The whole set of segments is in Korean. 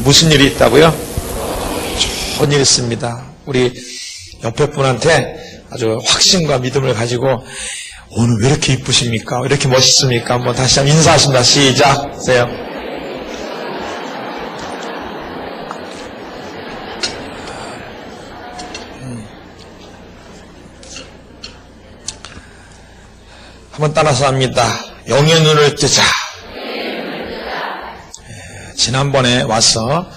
무슨 일이 있다고요? 좋은 일이 있습니다. 우리 옆에 분한테 아주 확신과 믿음을 가지고 오늘 왜 이렇게 이쁘십니까? 왜 이렇게 멋있습니까? 한번 다시 한번 인사하십니다. 시작! 하세요. 한번 따라서 합니다. 영의 눈을 뜨자. 지난번에 와서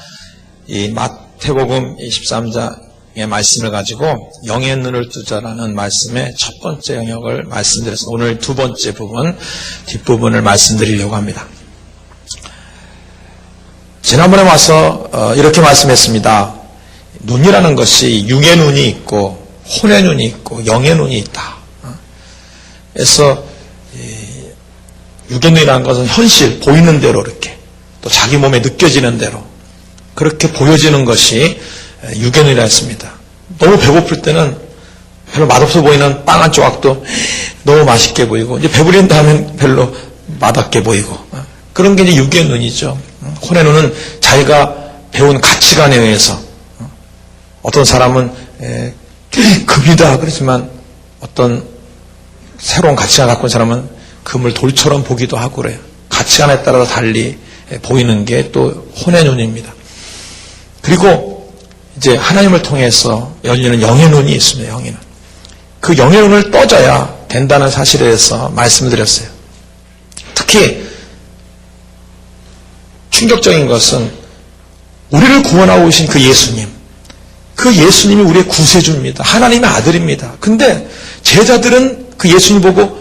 이 마태복음 23장의 말씀을 가지고 영의 눈을 뜨자라는 말씀의 첫 번째 영역을 말씀드려서 오늘 두 번째 부분, 뒷부분을 말씀드리려고 합니다. 지난번에 와서 이렇게 말씀했습니다. 눈이라는 것이 육의 눈이 있고 혼의 눈이 있고 영의 눈이 있다. 그래서 육의 눈이라는 것은 현실, 보이는 대로 이렇게 또 자기 몸에 느껴지는 대로 그렇게 보여지는 것이 육의 눈이라 했습니다. 너무 배고플 때는 별로 맛없어 보이는 빵 한 조각도 너무 맛있게 보이고 이제 배부른 다음엔 별로 맛없게 보이고 그런 게 이제 육의 눈이죠. 혼의 눈은 자기가 배운 가치관에 의해서 어떤 사람은 금이다 그렇지만 어떤 새로운 가치관 갖고 있는 사람은 금을 돌처럼 보기도 하고 그래요. 가치관에 따라서 달리 보이는 게 또 혼의 눈입니다. 그리고 이제 하나님을 통해서 열리는 영의 눈이 있습니다. 영의 눈. 그 영의 눈을 떠져야 된다는 사실에 대해서 말씀을 드렸어요. 특히 충격적인 것은 우리를 구원하고 오신 그 예수님. 그 예수님이 우리의 구세주입니다. 하나님의 아들입니다. 근데 제자들은 그 예수님 보고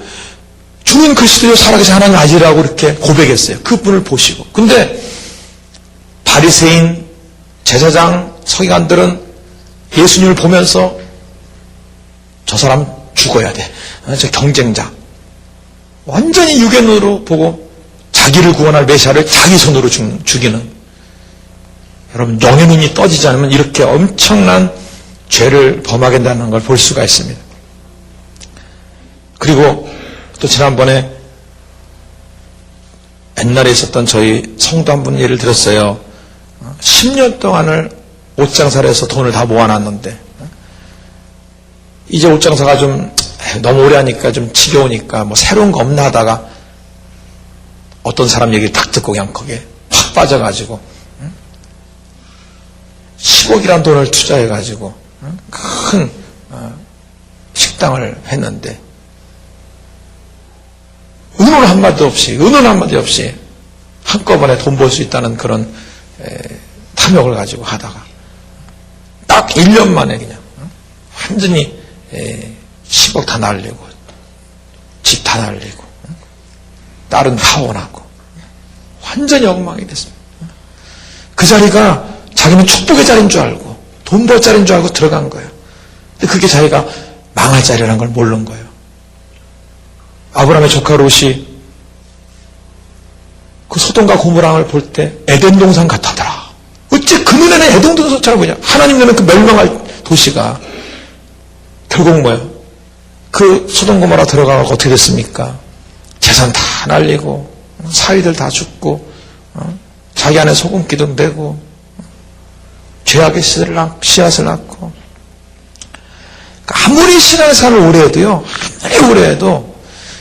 주는 그리스도요 살아계신 하나님의 아들이라고 이렇게 고백했어요. 그분을 보시고. 근데 바리새인, 제사장, 서기관들은 예수님을 보면서 저 사람 죽어야 돼. 저 경쟁자. 완전히 육의 눈으로 보고 자기를 구원할 메시아를 자기 손으로 죽이는. 여러분 영의 눈이 떠지지 않으면 이렇게 엄청난 죄를 범하게 된다는 걸 볼 수가 있습니다. 그리고 또 지난번에 옛날에 있었던 저희 성도 한 분 예를 들었어요. 10년 동안을 옷장사를 해서 돈을 다 모아놨는데 이제 옷장사가 좀 너무 오래 하니까 좀 지겨우니까 뭐 새로운 거 없나 하다가 어떤 사람 얘기를 딱 듣고 그냥 거기에 확 빠져가지고 10억이라는 돈을 투자해가지고 큰 식당을 했는데 은은 한마디 없이 한꺼번에 돈 벌 수 있다는 그런 탐욕을 가지고 하다가 딱 1년 만에 그냥 완전히 10억 다 날리고 집 다 날리고 딸은 파혼하고 완전히 엉망이 됐습니다. 그 자리가 자기는 축복의 자리인 줄 알고 돈 벌 자리인 줄 알고 들어간 거예요. 근데 그게 자기가 망할 자리라는 걸 모르는 거예요. 아브라함의 조카 롯이 그 소돔과 고모랑을 볼 때 에덴 동산 같았더라. 어째 그 눈에는 에덴 동산처럼 보이냐. 하나님 눈에는 그 멸망할 도시가 결국 뭐예요? 그 소돔 고모라 들어가고 어떻게 됐습니까? 재산 다 날리고 사위들 다 죽고 자기 안에 소금 기둥 되고 죄악의 씨앗을 낳고 아무리 신앙의 삶을 오래 해도요. 아무리 오래 해도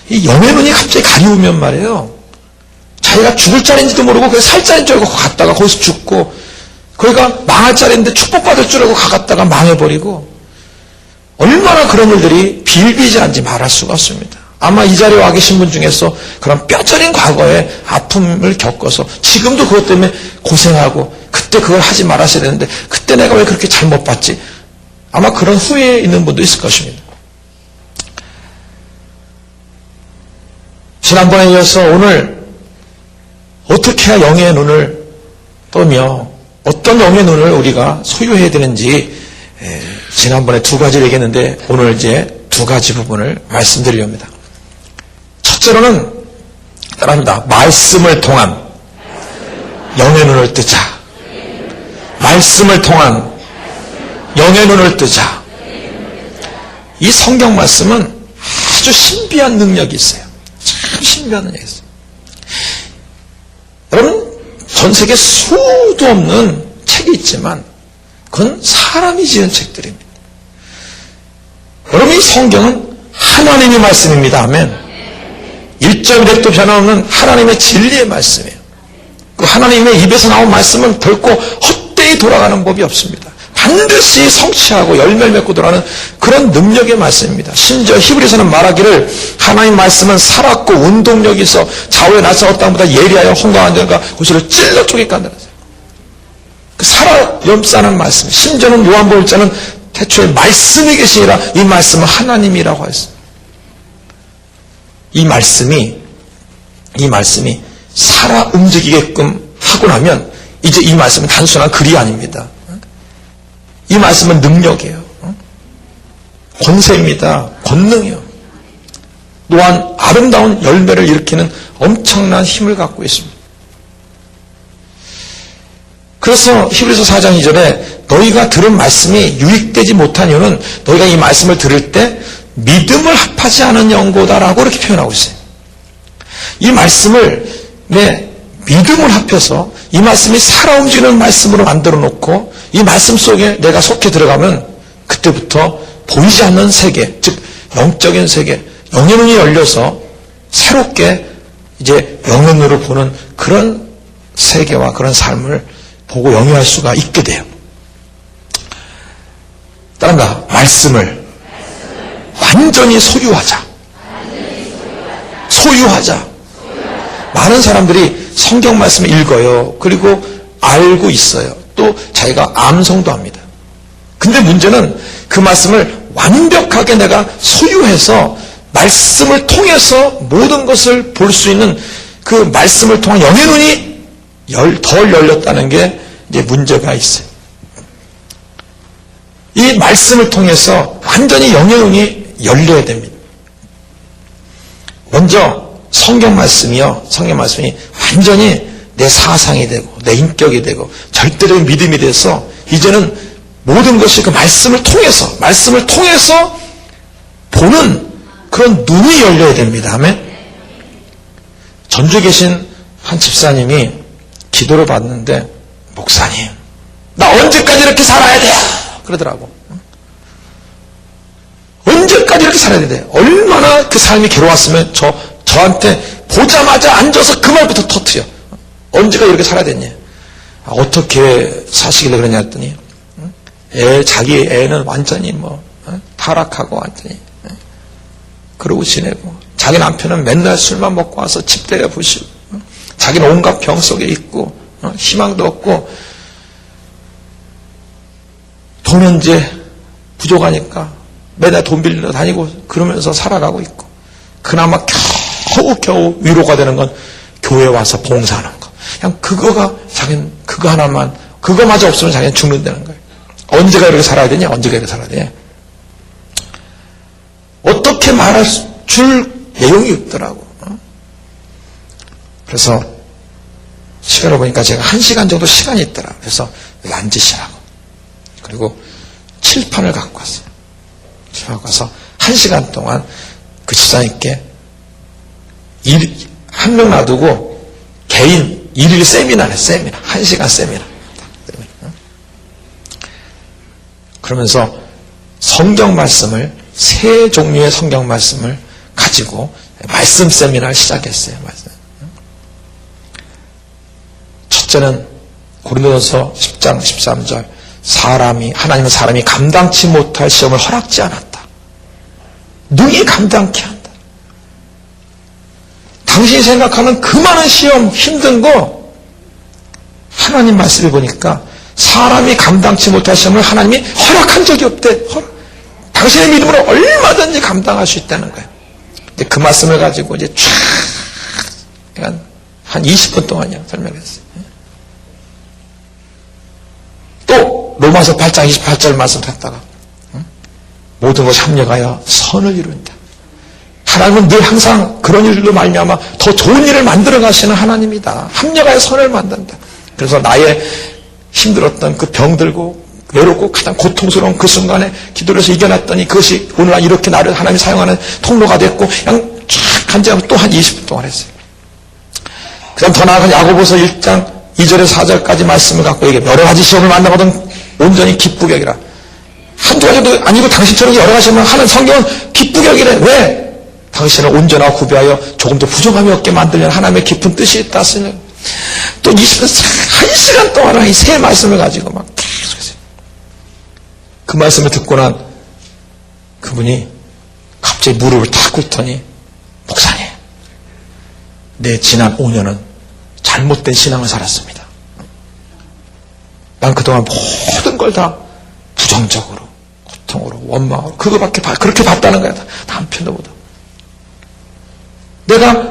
이 영의 눈이 갑자기 가리우면 말이에요. 자기가 죽을 자리인지도 모르고 그냥 살 자리인 줄 알고 갔다가 거기서 죽고 거기가 망할 자리인데 축복받을 줄 알고 가갔다가 망해버리고 얼마나 그런 일들이 비일비재한지 말할 수가 없습니다. 아마 이 자리에 와 계신 분 중에서 그런 뼈저린 과거의 아픔을 겪어서 지금도 그것 때문에 고생하고 그때 그걸 하지 말았어야 되는데 그때 내가 왜 그렇게 잘못 봤지? 아마 그런 후회에 있는 분도 있을 것입니다. 지난번에 이어서 오늘 어떻게 해야 영의 눈을 뜨며 어떤 영의 눈을 우리가 소유해야 되는지 지난번에 두 가지를 얘기했는데 오늘 이제 두 가지 부분을 말씀드리려 합니다. 첫째로는 따라합니다. 말씀을 통한 영의 눈을 뜨자. 말씀을 통한 영의 눈을 뜨자. 이 성경 말씀은 아주 신비한 능력이 있어요. 참 신비한 능력이 있어요. 여러분 전 세계 수도 없는 책이 있지만 그건 사람이 지은 책들입니다. 여러분, 이 성경은 하나님의 말씀입니다. 아멘. 1.1획도 변함없는 하나님의 진리의 말씀이에요. 그 하나님의 입에서 나온 말씀은 결코 헛되이 돌아가는 법이 없습니다. 반드시 성취하고 열매를 맺고 돌아가는 그런 능력의 말씀입니다. 심지어 히브리서는 말하기를 하나님 말씀은 살았고 운동력이 있어 좌우에 나사와 땅보다 예리하여 홍강한 자가 고시를 찔러 쪼개까 한다는 그 살아 염싸는 말씀. 심지어는 요한복음 1장은 태초에 말씀이 계시니라 이 말씀은 하나님이라고 했어요. 이 말씀이 살아 움직이게끔 하고 나면 이제 이 말씀은 단순한 글이 아닙니다. 이 말씀은 능력이에요. 권세입니다. 권능이요. 또한 아름다운 열매를 일으키는 엄청난 힘을 갖고 있습니다. 그래서 히브리서 4장 2절에 너희가 들은 말씀이 유익되지 못한 이유는 너희가 이 말씀을 들을 때 믿음을 합하지 않은 연고다라고 이렇게 표현하고 있어요. 이 말씀을 믿음을 합해서 이 말씀이 살아 움직이는 말씀으로 만들어 놓고 이 말씀 속에 내가 속해 들어가면 그때부터 보이지 않는 세계, 즉 영적인 세계, 영의 눈이 열려서 새롭게 이제 영의 눈으로 보는 그런 세계와 그런 삶을 보고 영위할 수가 있게 돼요. 따라가 말씀을 완전히 소유하자. 많은 사람들이 성경 말씀을 읽어요. 그리고 알고 있어요. 또 자기가 암송도 합니다. 근데 문제는 그 말씀을 완벽하게 내가 소유해서 말씀을 통해서 모든 것을 볼 수 있는 그 말씀을 통한 영의 눈이 덜 열렸다는 게 이제 문제가 있어요. 이 말씀을 통해서 완전히 영의 눈이 열려야 됩니다. 먼저 성경 말씀이 완전히 내 사상이 되고 내 인격이 되고 절대적인 믿음이 돼서 이제는 모든 것이 그 말씀을 통해서 보는 그런 눈이 열려야 됩니다. 아멘. 전주에 계신 한 집사님이 기도를 받는데 목사님, 나 언제까지 이렇게 살아야 돼요? 그러더라고. 언제까지 이렇게 살아야 돼요? 얼마나 그 삶이 괴로웠으면 저한테 보자마자 앉아서 그 말부터 터트려. 언제가 이렇게 살아야 되냐? 어떻게 사시길래 그러냐 했더니 자기 애는 완전히 타락하고 완전히 그러고 지내고 자기 남편은 맨날 술만 먹고 와서 집 때려 부시고 자기는 온갖 병 속에 있고 희망도 없고 돈은 이제 부족하니까 매달 돈 빌리러 다니고 그러면서 살아가고 있고 그나마 겨우 위로가 되는 건 교회 와서 봉사하는 거. 그냥 자기는 그거 하나만, 그거마저 없으면 자기는 죽는다는 거예요. 언제가 이렇게 살아야 되냐? 언제가 이렇게 살아야 되냐? 어떻게 말할 줄 내용이 없더라고. 그래서 시간을 보니까 제가 1시간 정도 시간이 있더라. 그래서 여기 앉으시라고. 그리고 칠판을 갖고 왔어요. 칠판을 갖고 와서 1시간 동안 그 집사님께 한 명 놔두고 개인 일일 세미나를 1시간 세미나. 그러면서 성경 말씀을 세 종류의 성경 말씀을 가지고 말씀 세미나를 시작했어요. 첫째는 고린도전서 10장 13절 하나님은 사람이 감당치 못할 시험을 허락지 않았다. 능히 감당케 한다. 당신이 생각하는 그 많은 시험, 힘든 거 하나님 말씀을 보니까 사람이 감당치 못할 시험을 하나님이 허락한 적이 없대. 당신의 믿음으로 얼마든지 감당할 수 있다는 거예요. 근데 그 말씀을 가지고 이제 쫙 한 20분 동안요 설명했어요. 또 로마서 8장 28절 말씀 했다가 모든 것이 합력하여 선을 이룬다. 하나님은 늘 항상 그런 일로 말미암아 더 좋은 일을 만들어 가시는 하나님이다. 합력하여 선을 만든다. 그래서 나의 힘들었던 그 병들고 외롭고 가장 고통스러운 그 순간에 기도를 해서 이겨놨더니 그것이 오늘날 이렇게 나를 하나님이 사용하는 통로가 됐고 그냥 쫙 간증하고 또 한 20분 동안 했어요. 그 다음 더 나아가 야고보서 1장 2절에 4절까지 말씀을 갖고 얘기해. 여러 가지 시험을 만나거든 온전히 기쁘격이라. 한두 가지도 아니고 당신처럼 여러 가지 시험을 하는 성경은 기쁘격이래. 왜? 당신을 온전하고 구비하여 조금도 부족함이 없게 만들려는 하나님의 깊은 뜻이 있다 쓰는. 또 1시간 동안 이 세 말씀을 가지고 막 계속해서 그 말씀을 듣고 난 그분이 갑자기 무릎을 탁 꿇더니 목사님, 내 지난 5년은 잘못된 신앙을 살았습니다. 난 그동안 모든 걸 다 부정적으로, 고통으로, 원망으로 그렇게 봤다는 거야. 남편도 보다. 내가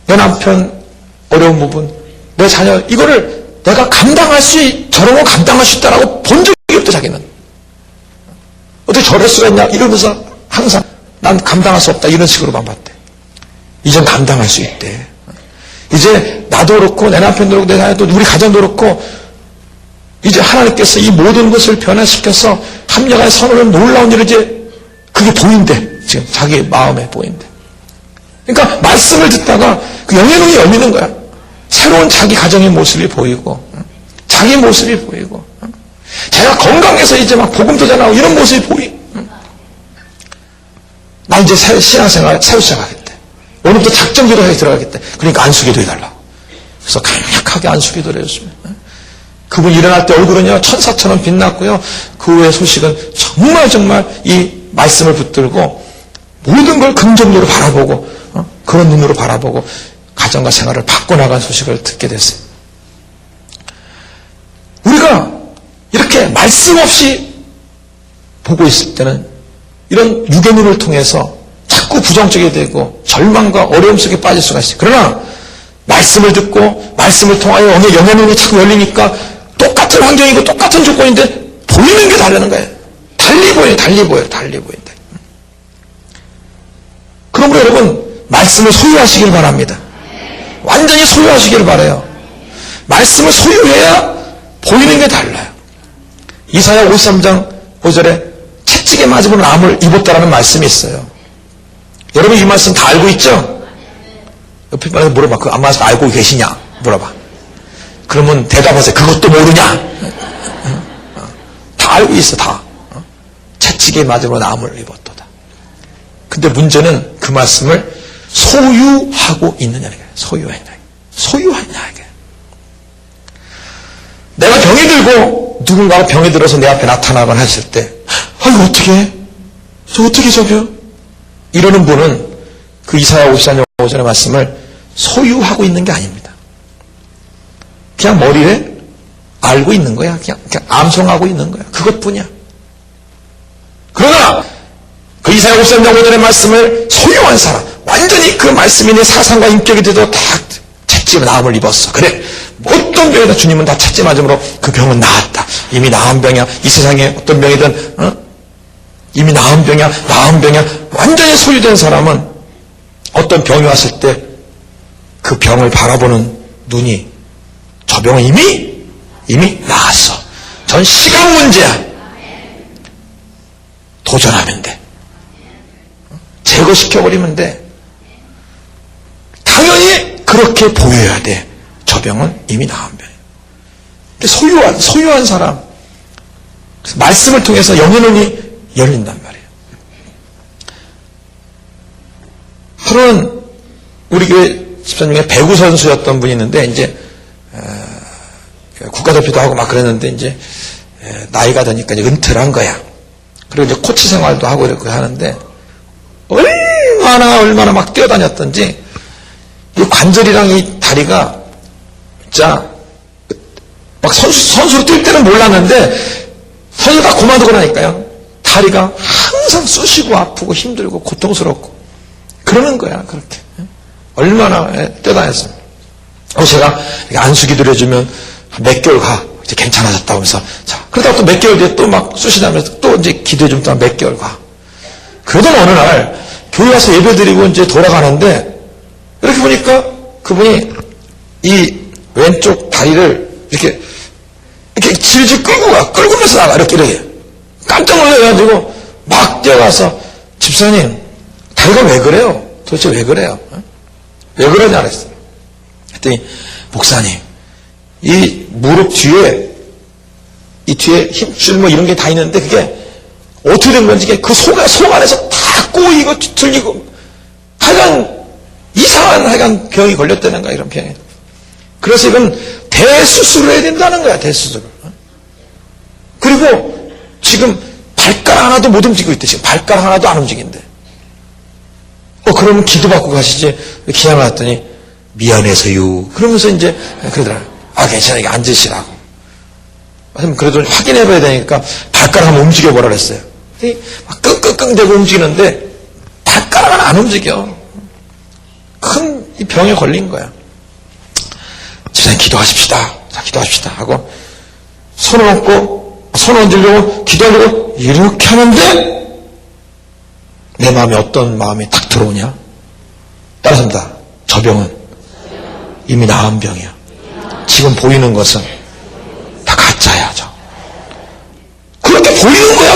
내 남편 어려운 부분, 내 자녀 이거를 내가 저런 거 감당할 수 있다라고 본 적이 없다. 자기는 어떻게 저럴 수가 있냐 이러면서 항상 난 감당할 수 없다 이런 식으로만 봤대. 이젠 감당할 수 있대. 이제 나도 그렇고 내 남편도 그렇고 내 자녀도 우리 가정도 그렇고 이제 하나님께서 이 모든 것을 변화시켜서 합력한 선언은 놀라운 일을 이제 그게 보인대. 지금 자기 마음에 보인대. 그러니까 말씀을 듣다가 그 영의 눈이 열리는 거야. 새로운 자기 가정의 모습이 보이고 자기 모습이 보이고 제가 건강해서 이제 막 복음도 전하고 이런 모습이 보이. 나 이제 신앙생활 새로 시작하겠대. 오늘부터 작정기도에 들어가겠대. 그러니까 안수기도 해달라고. 그래서 강력하게 안수기도를 해줬습니다. 그분 일어날 때 얼굴은요 천사처럼 빛났고요. 그 후의 소식은 정말 이 말씀을 붙들고 모든 걸 긍정적으로 바라보고 그런 눈으로 바라보고 가정과 생활을 바꿔나간 소식을 듣게 됐어요. 우리가 이렇게 말씀 없이 보고 있을 때는 이런 육의 눈을 통해서 자꾸 부정적이 되고 절망과 어려움 속에 빠질 수가 있어요. 그러나 말씀을 듣고 말씀을 통하여 영의 눈이 자꾸 열리니까 똑같은 환경이고 똑같은 조건인데 보이는 게 다르는 거예요. 달리 보인다. 그러므로 여러분 말씀을 소유하시길 바랍니다. 완전히 소유하시길 바라요. 말씀을 소유해야 보이는 게 달라요. 이사야 53장 5절에 채찍에 맞으면 암을 입었다라는 말씀이 있어요. 여러분 이 말씀 다 알고 있죠? 옆에 분한테 물어봐. 그 말씀 알고 계시냐? 물어봐. 그러면 대답하세요. 그것도 모르냐? 다 알고 있어, 다. 채찍에 맞으면 암을 입었도다. 근데 문제는 그 말씀을 소유하고 있느냐는 거예요. 소유하냐 이게. 내가 병이 들고 누군가가 병이 들어서 내 앞에 나타나거나 했을 때 이거 어떻게 해? 저 어떻게 저겨? 이러는 분은 그 이사야 54장 5절의 말씀을 소유하고 있는 게 아닙니다. 그냥 머리에 알고 있는 거야. 그냥 암송하고 있는 거야. 그것뿐이야. 그러나 그 이사야 53장 5절의 말씀을 소유한 사람, 완전히 그 말씀이 내 사상과 인격이 돼도 다 채찍 나음을 입었어. 그래, 어떤 병이다 주님은 다 채찍 맞음으로 그 병은 나았다. 이미 나은 병이야. 이 세상에 어떤 병이든 이미 나은 병이야. 완전히 소유된 사람은 어떤 병이 왔을 때 그 병을 바라보는 눈이 저 병은 이미 나았어. 전 시간 문제야. 도전하면 돼. 제거시켜버리면 돼. 당연히 그렇게 보여야 돼. 저 병은 이미 나은 병이야. 소유한 사람. 그래서 말씀을 통해서 영의 눈이 열린단 말이에요. 하루는 우리 교회 집사님 중에 배구 선수였던 분이 있는데 이제 국가대표도 하고 막 그랬는데 이제 나이가 드니까 이제 은퇴를 한 거야. 그리고 이제 코치 생활도 하고 이렇게 하는데 얼마나 막 뛰어다녔던지 이 관절이랑 이 다리가 진짜 막 선수로 뛸 때는 몰랐는데 선수 다 그만두고 나니까요. 다리가 항상 쑤시고 아프고 힘들고 고통스럽고 그러는 거야. 그렇게 얼마나 뛰어다녔습니다. 제가 안수기도를 해주면 몇 개월 가. 이제 괜찮아졌다고 하면서 자 그러다가 또 몇 개월 뒤에 또 막 쑤시다면서 또 이제 기도해주면 또 몇 개월 가. 그러던 어느 날 교회 와서 예배드리고 이제 돌아가는데 이렇게 보니까 그분이 이 왼쪽 다리를 이렇게 질질 끌고면서 나가 이렇게 깜짝 놀라가지고 막 뛰어가서 집사님 다리가 왜 그래요? 도대체 왜 그래요? 왜 그러냐 그랬어요. 그랬더니 목사님 이 무릎 뒤에, 이 뒤에 힘줄 뭐 이런 게 다 있는데 그게 어떻게 된 건지 그 속 안에서 다 꼬이고 뒤틀리고 하여간 이상한 하여간 병이 걸렸다는 거야, 이런 병이. 그래서 이건 대수술을 해야 된다는 거야, 대수술을. 그리고 지금 발가락 하나도 못 움직이고 있대. 지금 발가락 하나도 안 움직인대. 그러면 기도받고 가시지. 기양을 왔더니 미안해서요. 그러면서 이제 그러더라. 괜찮으니까 앉으시라고. 그래도 확인해 봐야 되니까 발가락 한번 움직여보라 그랬어요. 막 끙끙끙 대고 움직이는데 발가락은 안 움직여. 큰 병에 걸린 거야. 집사님 기도하십시다. 자, 기도하십시다 하고 손을 얹고 손을 얹으려고 기도하려고 이렇게 하는데 내 마음에 어떤 마음이 딱 들어오냐? 따라서입니다. 저 병은 이미 나은 병이야. 지금 보이는 것은 다 가짜야. 그렇게 보이는 거야.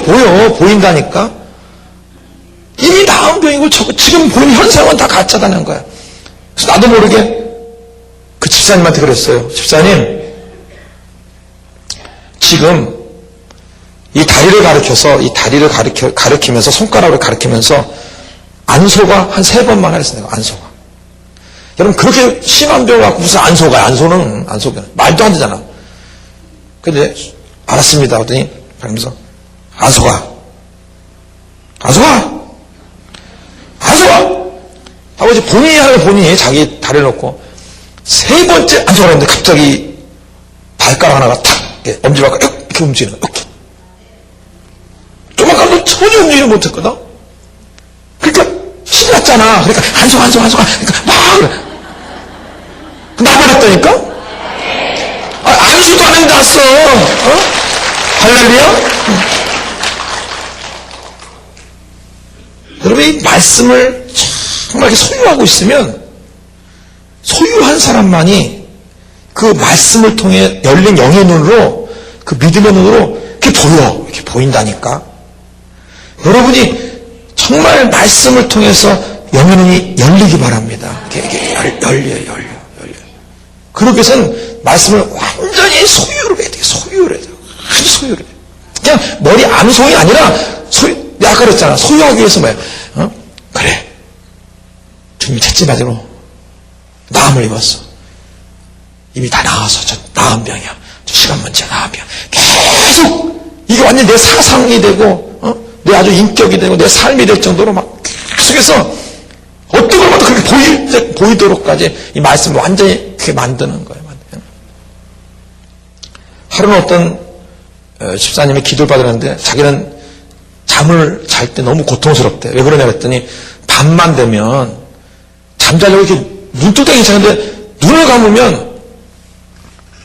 보여. 보인다니까. 이미 나은 병이고 지금 보이는 현상은 다 가짜다는 거야. 그래서 나도 모르게 그 집사님한테 그랬어요. 집사님, 지금 이 다리를 가리키면서 손가락으로 가리키면서 안소가 한 3번만 하랬어요. 안소가. 여러분 그렇게 심한 병을 갖고 무슨 안소가? 안소는 말도 안 되잖아. 근데 알았습니다. 그랬더니 그러면서 안소가 아버지 본인이 자기 다리를 놓고 3번째 안소가 했는데 갑자기 발가락 하나가 탁 엄지발가락 이렇게 움직이는 거야. 이렇게. 조만간도 전혀 움직이지 못했거든. 그러니까 신났잖아. 그러니까 안소가 그러니까 막 그래. 나버렸다니까? 안수도 안 했는데 왔어. 할렐루야? 여러분, 이 말씀을 정말 소유하고 있으면 소유한 사람만이 그 말씀을 통해 열린 영의 눈으로, 그 믿음의 눈으로 이렇게 보인다니까. 여러분이 정말 말씀을 통해서 영의 눈이 열리기 바랍니다. 이렇게 열려. 그러기 위해서는 말씀을 완전히 소유를 해야 돼요. 아주 소유를 해요. 그냥 머리 암송이 아니라 내가 아까 그랬잖아. 소유하기 위해서 뭐야? 그래. 주님이 첫째 마디로 나음을 입었어. 이미 다 나아서 저 나은 병이야. 저 시간 문제 나은 병. 계속 이게 완전히 내 사상이 되고 내 아주 인격이 되고 내 삶이 될 정도로 막 계속해서 어떤 걸 봐도 그렇게 보이도록까지 이 말씀을 완전히 그렇게 만드는 거예요. 하루는 어떤 집사님이 기도를 받으는데 자기는 잠을 잘 때 너무 고통스럽대. 왜 그러냐 그랬더니 밤만 되면 잠자려고 이렇게 눈두덩이 차는데 눈을 감으면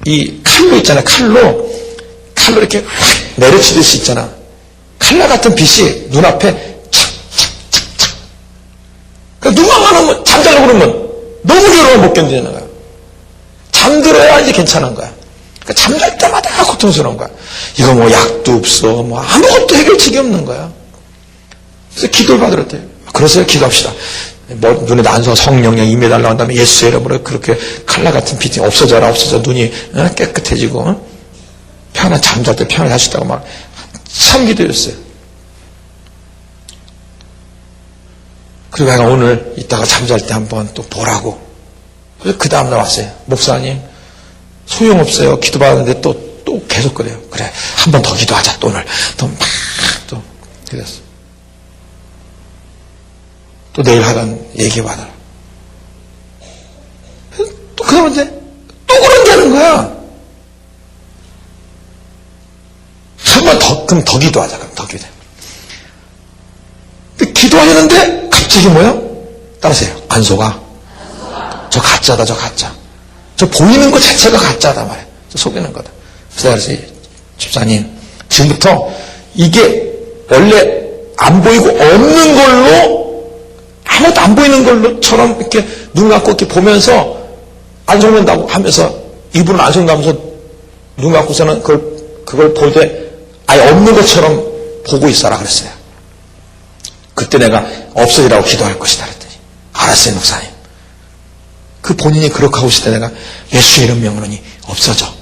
이 칼로 있잖아요. 칼로 이렇게 확 내려치듯이 있잖아. 칼날 같은 빛이 눈앞에 착착착착. 그러니까 눈만 감으면 잠자려고 그러면 너무 괴로워 못 견디는 거야. 잠들어야 이제 괜찮은 거야. 그러니까 잠잘 때마다 고통스러운 거야. 이거 뭐 약도 없어. 뭐 아무것도 해결책이 없는 거야. 그래서 기도를 받으랬대요. 그래서 기도합시다. 눈에 난소가 성령이 임해달라고 한 다음에 예수의 이름으로 그렇게 칼날 같은 빛이 없어져 눈이 깨끗해지고 편안 잠잘 때 편안히 할 수 있다고 막 참 기도했어요. 그리고 내가 오늘 이따가 잠잘 때 한번 또 보라고. 그래서 그 다음날 왔어요. 목사님 소용없어요. 기도받았는데 또 계속 그래요. 그래 한 번 더 기도하자. 또 오늘 또 그랬어. 또 내일 하던 얘기받아라. 또 그러면 또 그런다는 거야. 한 번 더, 그럼 더 기도하자. 그럼 더 기도해. 기도하려는데 갑자기 뭐야? 따라하세요. 안소가. 저 가짜다, 저 가짜. 저 보이는 것 자체가 가짜다 말이야. 저 속이는 거다. 그래서 집사님, 지금부터 이게 원래 안 보이고 없는 걸로 아무것도 안 보이는 걸로처럼 이렇게 눈 감고 이렇게 보면서 안 속는다고 하면서 입으로는 안 속는다면서 눈 감고서는 그걸 볼 때 아예 없는 것처럼 보고 있어라 그랬어요. 그때 내가 없어지라고 기도할 것이다 그랬더니 알았어요 목사님. 그 본인이 그렇게 하고 있을 때 내가 예수의 이름 명하노니 없어져.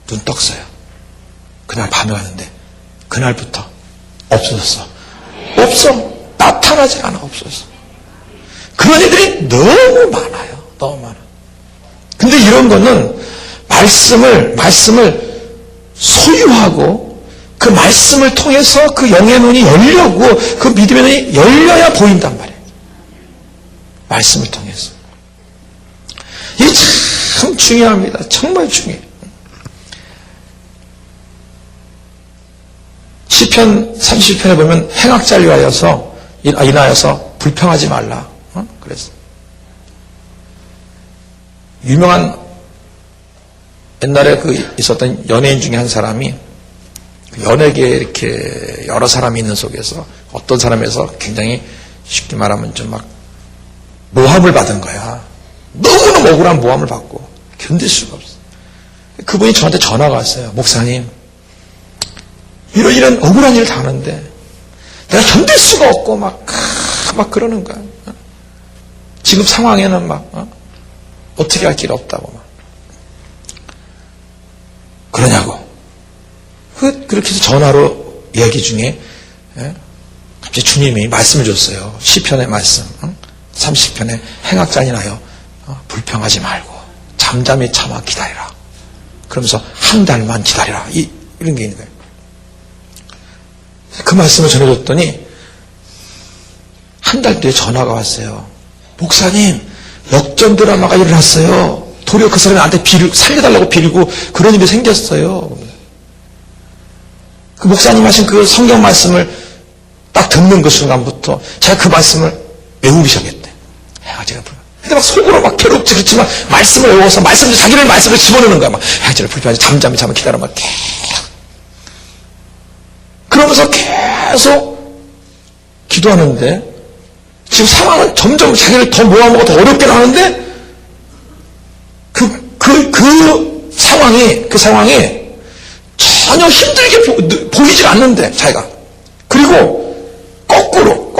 눈 떡어요. 그날 밤에 갔는데 그날부터 없어졌어. 없어. 나타나지 않아. 없어졌어. 그런 애들이 너무 많아요. 너무 많아. 근데 이런 거는 말씀을 소유하고 그 말씀을 통해서 그 영의 눈이 열려고 그 믿음의 눈이 열려야 보인단 말이에요. 말씀을 통해서. 이게 참 중요합니다. 정말 중요해요. 시편 30편에 보면 행악자를 인하여서 불평하지 말라. 그래서 유명한 옛날에 있었던 연예인 중에 한 사람이 연예계에 이렇게 여러 사람이 있는 속에서 어떤 사람에서 굉장히 쉽게 말하면 좀 막 모함을 받은 거야. 너무너무 억울한 모함을 받고 견딜 수가 없어. 그분이 저한테 전화가 왔어요. 목사님, 이런 억울한 일을 당하는데 내가 견딜 수가 없고 막 그러는 거야. 지금 상황에는 어떻게 할 길 없다고 막. 그러냐고. 그렇게 해서 전화로 얘기 중에 갑자기 주님이 말씀을 줬어요. 시편의 말씀. 30편에 행악자니나여 불평하지 말고 잠잠히 참아 기다리라. 그러면서 한 달만 기다리라. 이런 게 있는 거예요. 그 말씀을 전해줬더니 한 달 뒤에 전화가 왔어요. 목사님, 역전 드라마가 일어났어요. 도리어 그 사람이 나한테 살려달라고 빌고 그런 일이 생겼어요. 그 목사님 하신 그 성경 말씀을 딱 듣는 그 순간부터 제가 그 말씀을 외우기 시작했대. 행악자가 불평. 근데 막 속으로 막 괴롭지 그렇지만 말씀을 외워서 자기를 말씀을 집어넣는 거야. 막 행악자를 불평하지 잠잠히 기다려 막 계속. 그러면서 계속 기도하는데 지금 상황은 점점 자기를 더 모함하고 더 어렵게 하는데 그 상황이 전혀 힘들게 보이질 않는데 자기가. 그리고 거꾸로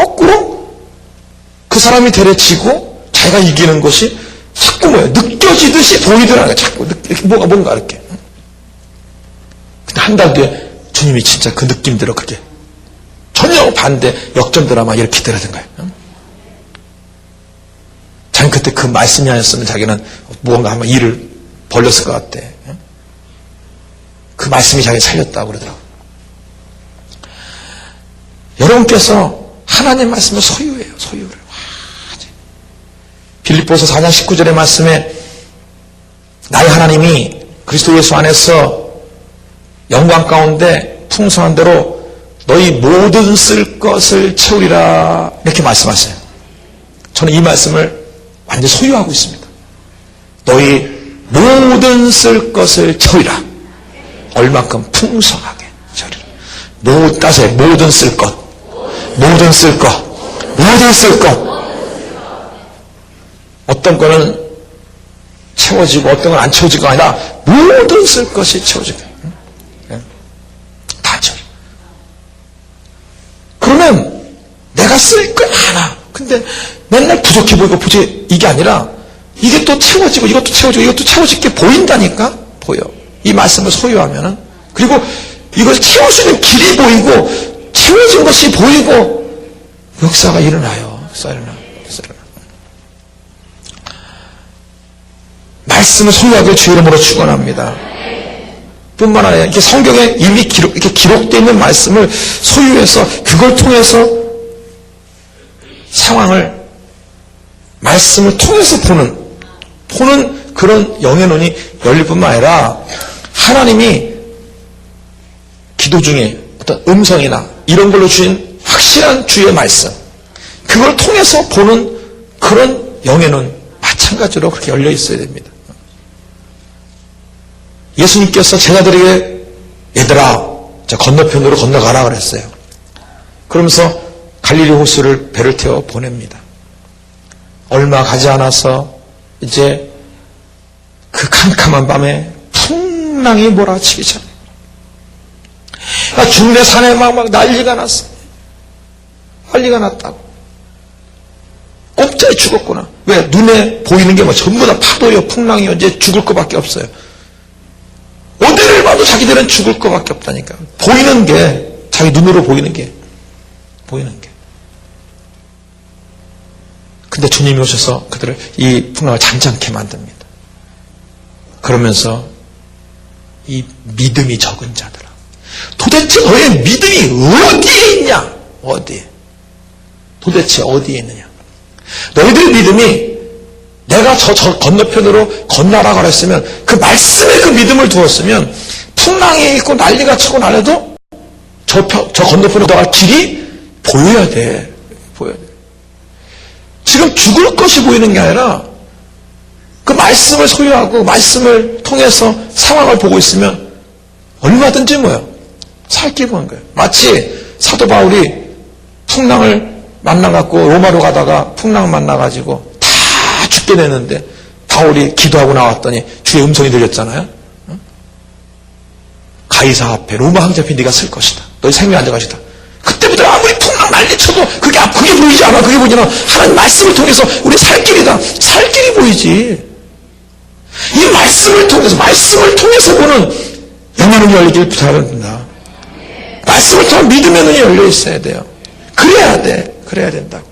그 사람이 데려치고 자기가 이기는 것이 자꾸 느껴지듯이 보이더라고요. 자꾸 뭔가 이렇게. 근데 한 달 뒤에 주님이 진짜 그 느낌대로 그렇게 전혀 반대 역전 드라마 이렇게 들어든 거예요. 자기는 그때 그 말씀이 아니었으면 자기는 무언가 한번 일을 벌렸을 것 같대. 그 말씀이 자기를 살렸다고 그러더라고요. 여러분께서 하나님 말씀을 소유해요. 소유를. 빌립보서 4장 19절의 말씀에 나의 하나님이 그리스도 예수 안에서 영광 가운데 풍성한 대로 너희 모든 쓸 것을 채우리라 이렇게 말씀하세요. 저는 이 말씀을 완전히 소유하고 있습니다. 너희 모든 쓸 것을 채우리라. 얼만큼 풍성하게 채우리라. 따세요. 모든 쓸 것. 어떤 거는 채워지고 어떤 건 안 채워지고 아니라 모든 쓸 것이 채워지고 다 채워. 그러면 내가 쓸 건 많아. 근데 맨날 부족해 보이고 이게 아니라 이게 또 채워지고 이것도 채워지고 이것도 채워질 게 보인다니까. 보여. 이 말씀을 소유하면은. 그리고 이걸 채울 수 있는 길이 보이고 채워진 것이 보이고 역사가 일어나요. 역사 일어나. 말씀을 소유하길 주 이름으로 축원합니다. 뿐만 아니라 이렇게 성경에 이미 이렇게 기록되어 있는 말씀을 소유해서 그걸 통해서 상황을 말씀을 통해서 보는 그런 영의 눈이 열릴 뿐만 아니라 하나님이 기도 중에 어떤 음성이나 이런 걸로 주신 확실한 주의 말씀 그걸 통해서 보는 그런 영의 눈 마찬가지로 그렇게 열려 있어야 됩니다. 예수님께서 제자들에게 얘들아 건너편으로 건너가라 그랬어요. 그러면서 갈릴리 호수를 배를 태워 보냅니다. 얼마 가지 않아서 이제 그 캄캄한 밤에 풍랑이 몰아치기 전에 중내 산에 막 난리가 났어. 난리가 났다고. 공짜에 죽었구나. 왜? 눈에 보이는 게 뭐 전부 다 파도요, 풍랑이요, 이제 죽을 것밖에 없어요. 어디를 봐도 자기들은 죽을 것밖에 없다니까. 보이는 게, 자기 눈으로 보이는 게. 근데 주님이 오셔서 그들을 이 풍랑을 잠잠케 만듭니다. 그러면서 이 믿음이 적은 자들아, 도대체 너의 믿음이 어디에 있냐? 어디에? 도대체 어디에 있느냐? 너희들의 믿음이 내가 저 건너편으로 건너라고 그랬으면, 그 말씀에 그 믿음을 두었으면 풍랑이 있고 난리가 치고 나래도 저 건너편으로 나갈 길이 보여야 돼. 지금 죽을 것이 보이는 게 아니라 그 말씀을 소유하고 말씀을 통해서 상황을 보고 있으면 얼마든지 살 길이 보는 거예요. 마치 사도 바울이 풍랑을 만나갖고 로마로 가다가 풍랑 만나가지고 다 죽게 됐는데 바울이 기도하고 나왔더니 주의 음성이 들렸잖아요. 가이사 앞에 로마 황제 앞에 네가 쓸 것이다. 너희 생명이 안될 것이다. 그때부터 아무리 풍랑 난리쳐도 그게 보이지 않아. 그게 보이지 않아. 하나님 말씀을 통해서 우리 살 길이다. 살 길이 보이지. 이 말씀을 통해서 보는 영의 눈이 열리길 부탁합니다. 말씀을 통해 믿음의 눈이 열려 있어야 돼요. 그래야 된다고.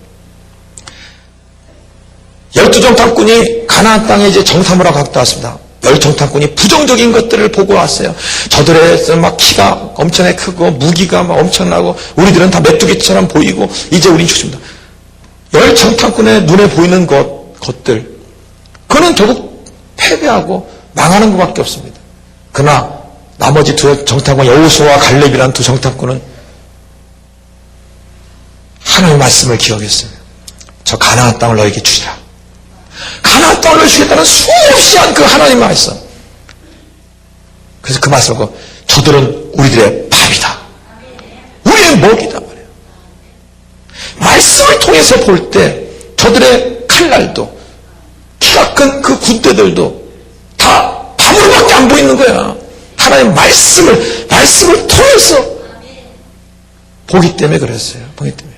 12정탐꾼이 가나안 땅에 이제 정탐을 하고 갔다 왔습니다. 10정탐꾼이 부정적인 것들을 보고 왔어요. 저들의 막 키가 엄청나게 크고 무기가 막 엄청나고 우리들은 다 메뚜기처럼 보이고 이제 우린 죽습니다. 10정탐꾼의 눈에 보이는 것들, 그는 결국 패배하고 망하는 것밖에 없습니다. 그러나 나머지 두 정탐꾼, 여호수아와 갈렙이라는 두 정탐꾼은 하나님의 말씀을 기억했어요. 저 가나안 땅을 너에게 주시라. 가나안 땅을 주겠다는 수없이 한 그 하나님 말씀. 그래서 그 말씀을 하고, 저들은 우리들의 밥이다. 우리의 먹이다 말이에요. 말씀을 통해서 볼 때 저들의 칼날도, 키가 큰 그 군대들도 다 밥으로밖에 안 보이는 거야. 하나님 말씀을 통해서 보기 때문에 그랬어요. 보기 때문에.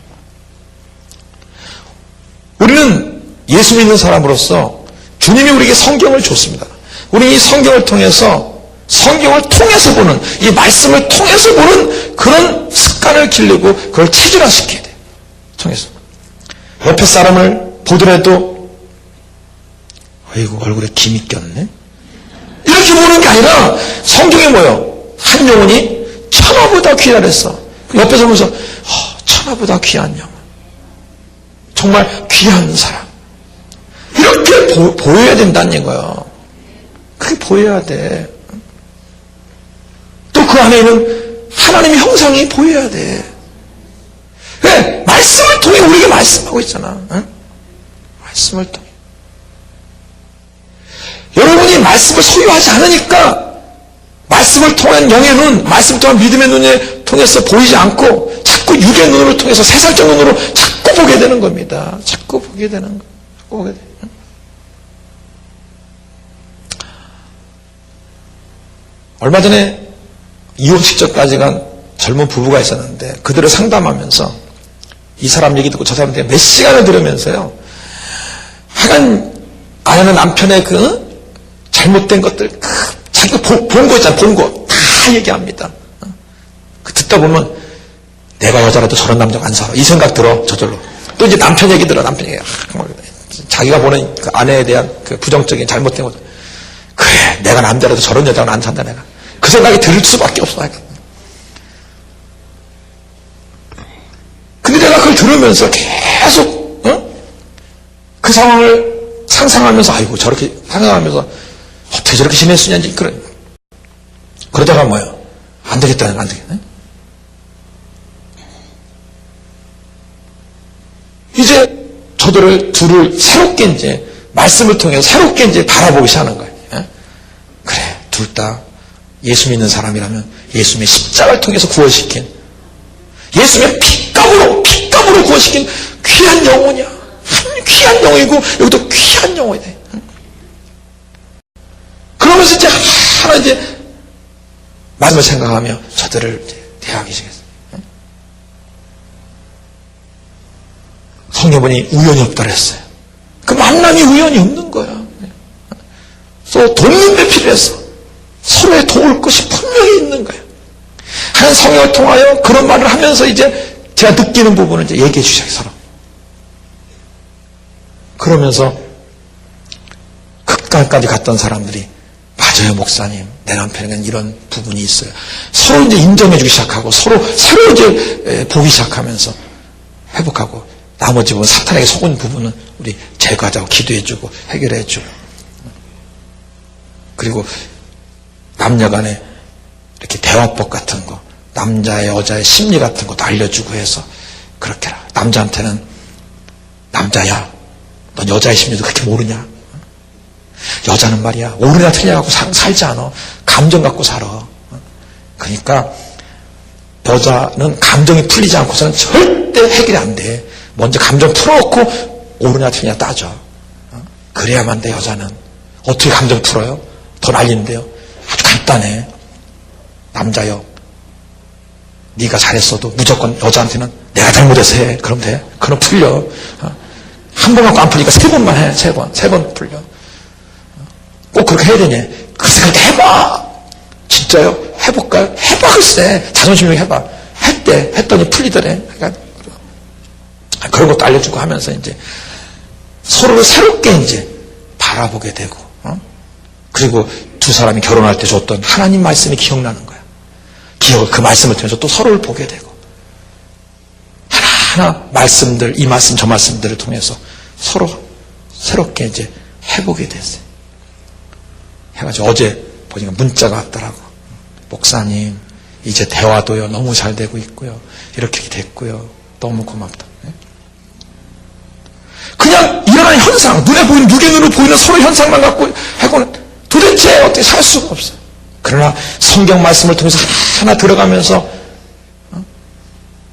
우리는 예수 믿는 사람으로서 주님이 우리에게 성경을 줬습니다. 우리는 이 성경을 통해서 보는, 이 말씀을 통해서 보는 그런 습관을 기르고 그걸 체질화시켜야 돼요. 통해서. 옆에 사람을 보더라도 아이고 얼굴에 김이 꼈네? 이렇게 보는 게 아니라 성경에 한 영혼이 천하보다 귀하다 그랬어. 옆에서 보면서 천하보다 귀한 영혼. 정말 귀한 사람. 이렇게 보여야 된다는 거예요. 그게 보여야 돼. 또 그 안에 있는 하나님의 형상이 보여야 돼. 왜? 말씀을 통해 우리에게 말씀하고 있잖아. 응? 말씀을 통해. 여러분이 말씀을 소유하지 않으니까 말씀을 통한 영의 눈, 말씀을 통한 믿음의 눈에 통해서 보이지 않고 자꾸 육의 눈으로 통해서 세상적 눈으로 자꾸 보게 되는 겁니다. 자꾸 보게 되는 거. 얼마 전에 이혼 직전까지 간 젊은 부부가 있었는데 그들을 상담하면서 이 사람 얘기 듣고 저 사람 얘기 몇 시간을 들으면서요. 하여간 아내는 남편의 그 잘못된 것들 자기가 본 거 있잖아. 본 거 다 얘기합니다. 그 듣다 보면 내가 여자라도 저런 남자가 안 살아. 이 생각 들어. 저절로. 또 이제 남편 얘기 들어. 남편 얘기. 자기가 보는 그 아내에 대한 그 부정적인 잘못된 것들. 그래, 내가 남자라도 저런 여자는 안 산다, 내가. 그 생각이 들 수밖에 없어. 근데 내가 그걸 들으면서 계속, 그 상황을 상상하면서, 아이고, 저렇게 상상하면서, 어떻게 저렇게 지낼 수 있냐지, 그러다가 안 되겠다. 이제 저들을 둘을 새롭게 이제, 말씀을 통해서 새롭게 이제 바라보기 시작하는 거예요. 그래, 둘 다 예수 믿는 사람이라면 예수님의 십자가를 통해서 구원시킨 예수님의 피값으로 구원시킨 귀한 영혼이야. 귀한 영혼이고 여기도 귀한 영혼이 돼. 그러면서 이제 하나 이제 말씀을 생각하며 저들을 이제 대하기 시작했어요. 성경 보니 우연이 없다 그랬어요. 그 만남이 우연이 없는 거야. 또 돕는 필요해서 서로의 도울 것이 분명히 있는 거예요. 한 성경을 통하여 그런 말을 하면서 이제 제가 느끼는 부분을 이제 얘기해 주셔요, 서로. 그러면서 극단까지 갔던 사람들이 맞아요, 목사님. 내 남편에는 이런 부분이 있어요. 서로 이제 인정해 주기 시작하고 서로 이제 보기 시작하면서 회복하고 나머지 부분, 사탄에게 속은 부분은 우리 제거하자고 기도해 주고 해결해 주고. 그리고 남녀 간에 이렇게 대화법 같은 거, 남자의 여자의 심리 같은 것도 알려주고 해서 그렇게 해라. 남자한테는 남자야, 넌 여자의 심리도 그렇게 모르냐? 여자는 말이야 옳으냐 틀리냐고 살지 않아. 감정 갖고 살아. 그러니까 여자는 감정이 풀리지 않고서는 절대 해결이 안 돼. 먼저 감정 풀어놓고 옳으냐 틀리냐 따져. 그래야만 돼. 여자는 어떻게 감정 풀어요? 더 날리는데요. 아주 간단해. 남자요, 네가 잘했어도 무조건 여자한테는 내가 잘못해서 해. 그럼 돼. 그럼 풀려. 한 번 갖고 안 풀리니까 세 번만 해. 세 번 풀려. 꼭 그렇게 해야 되냐? 글쎄 그렇게 해봐. 진짜요? 해볼까요? 해봐. 글쎄 자존심 좀 해봐. 했더니 풀리더래. 그러니까 그런 것도 알려주고 하면서 이제 서로를 새롭게 이제 바라보게 되고, 그리고 두 사람이 결혼할 때 줬던 하나님 말씀이 기억나는 거야. 그 말씀을 통해서 또 서로를 보게 되고, 하나하나 말씀들, 이 말씀 저 말씀들을 통해서 서로 새롭게 이제 해보게 됐어요. 해가지고 어제 보니까 문자가 왔더라고. 목사님, 이제 대화도요 너무 잘 되고 있고요, 이렇게 됐고요, 너무 고맙다. 그냥 일어나는 현상, 눈에 보이는, 육의 보이는 서로 현상만 갖고 하고는 도대체 어떻게 살 수가 없어요. 그러나 성경 말씀을 통해서 하나 들어가면서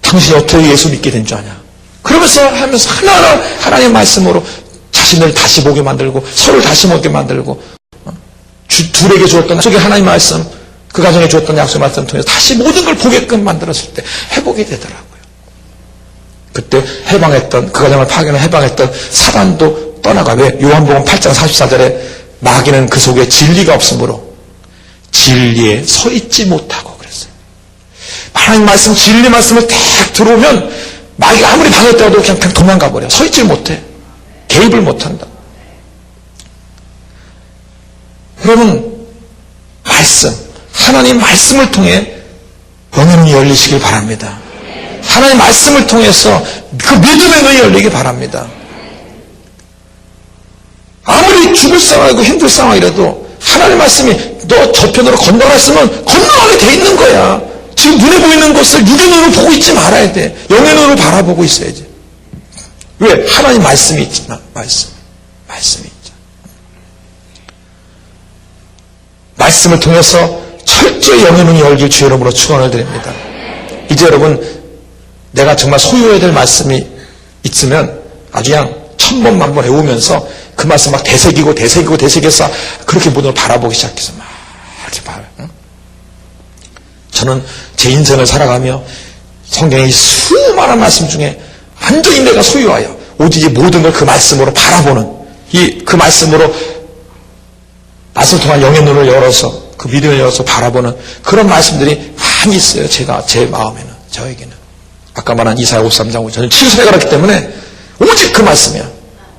당신이 어떻게 예수 믿게 된 줄 아냐? 그러면서 하면서 하나하나 하나님의 말씀으로 자신을 다시 보게 만들고 서로를 다시 보게 만들고, 둘에게 주었던 속에 하나님의 말씀, 그 가정에 주었던 약속의 말씀을 통해서 다시 모든 걸 보게끔 만들었을 때 회복이 되더라고요. 그때 해방했던, 그 가정을 파괴하는 해방했던 사단도 떠나가. 왜? 요한복음 8장 44절에 마귀는 그 속에 진리가 없으므로 진리에 서 있지 못하고 그랬어요. 하나님 말씀, 진리 말씀을 딱 들어오면 마귀가 아무리 방해했다고 그냥 도망가 버려. 서 있지 못해. 개입을 못한다. 여러분, 말씀, 하나님 말씀을 통해 영의 눈이 열리시길 바랍니다. 하나님 말씀을 통해서 그 믿음의 눈이 열리길 바랍니다. 아무리 죽을 상황이고 힘들 상황이라도 하나님 말씀이 너 저편으로 건너갔으면 건너가게 돼 있는 거야. 지금 눈에 보이는 것을 육의 눈으로 보고 있지 말아야 돼. 영의 눈으로 바라보고 있어야지. 왜? 하나님 말씀이 있잖아. 말씀이 있죠. 말씀을 통해서 철저히 영의 눈이 열길 주의 이름으로 축원을 드립니다. 이제 여러분, 내가 정말 소유해야 될 말씀이 있으면 아주 그냥 1000번 외우면서 그 말씀 막 되새기고 그렇게 모든 걸 바라보기 시작해서 막 이렇게 봐요. 저는 제 인생을 살아가며 성경의 수많은 말씀 중에 완전히 내가 소유하여 오직 이 모든 걸 그 말씀으로 바라보는, 그 말씀으로 말씀을 통한 영의 눈을 열어서 그 믿음을 열어서 바라보는 그런 말씀들이 많이 있어요. 제 마음에는, 저에게는. 아까 말한 이사야 53장 5절, 저는 치유를 해결했기 때문에 오직 그 말씀이야.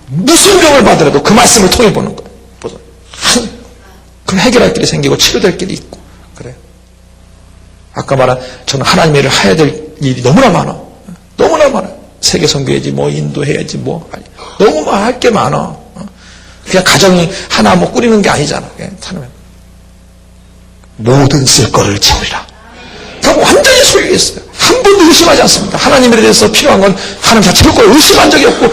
무슨 병을 받으라도 그 말씀을 통해 보는 거예요. 그럼 해결할 길이 생기고 치료될 길이 있고 그래요. 아까 말한 저는 하나님의 일을 해야 될 일이 너무나 많아. 세계 선교해야지, 인도해야지, 너무 할 게 많아. 그냥 가정이 하나 꾸리는 게 아니잖아. 모든 쓸 거를 채우리라. 그럼 완전히 소유했어요. 한 번도 의심하지 않습니다. 하나님에 대해서 필요한 건 하나님 다 채울 거예요. 의심한 적이 없고,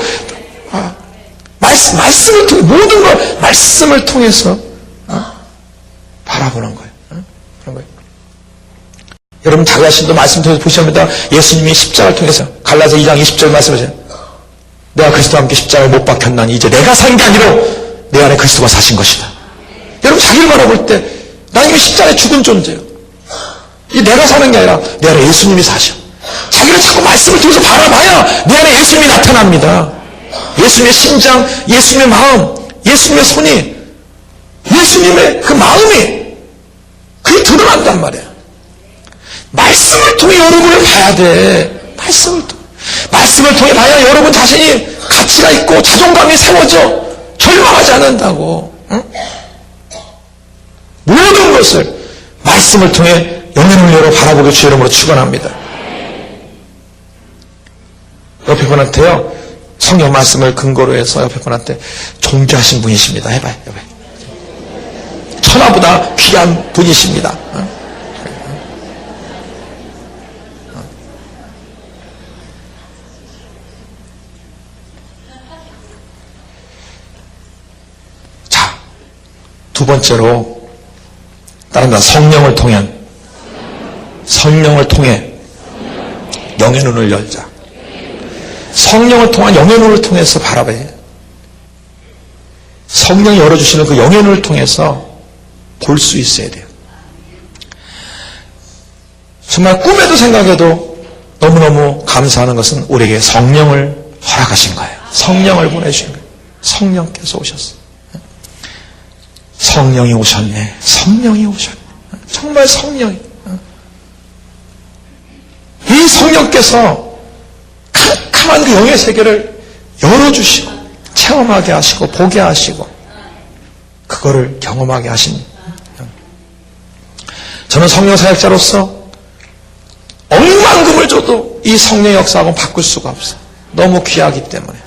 말씀을 통해, 모든 걸 말씀을 통해서 바라보는 거예요. 그런 거예요. 여러분 자신도 말씀 통해서 보시합니다. 예수님이 십자가를 통해서 갈라디아 2장 20절 말씀하세요. 내가 그리스도와 함께 십자가에 못 박혔나니 이제 내가 산 게 아니라 내 안에 그리스도가 사신 것이다. 여러분 자기를 바라볼 때 나 이미 십자가에 죽은 존재예요. 이 내가 사는 게 아니라 내 안에 예수님이 사셔. 자기를 자꾸 말씀을 통해서 바라봐야 내 안에 예수님이 나타납니다. 예수님의 심장, 예수님의 마음, 예수님의 손이, 예수님의 그 마음이 그게 드러난단 말이야. 말씀을 통해 여러분을 봐야 돼. 말씀을 통해 봐야 여러분 자신이 가치가 있고 자존감이 세워져 절망하지 않는다고. 응? 모든 것을 말씀을 통해 영의 눈을 열어 바라보게 주의 이름으로 축원합니다. 옆에 분한테요, 성경 말씀을 근거로 해서 옆에 분한테 존귀하신 분이십니다 해봐요. 천하보다 귀한 분이십니다. 자, 두 번째로 다른 건 성령을 통해 영의 눈을 열자. 성령을 통한 영의 눈을 통해서 바라봐야 해요. 성령이 열어주시는 그 영의 눈을 통해서 볼 수 있어야 돼요. 정말 꿈에도 생각해도 너무너무 감사하는 것은 우리에게 성령을 허락하신 거예요. 성령을 보내주신 거예요. 성령께서 오셨어요. 성령이 오셨네. 성령이 오셨네. 정말 성령이. 이 성령께서 캄캄한 그 영의 세계를 열어주시고 체험하게 하시고 보게 하시고 그거를 경험하게 하십니다. 저는 성령 사역자로서 억만금을 줘도 이 성령의 역사하고는 바꿀 수가 없어요. 너무 귀하기 때문에.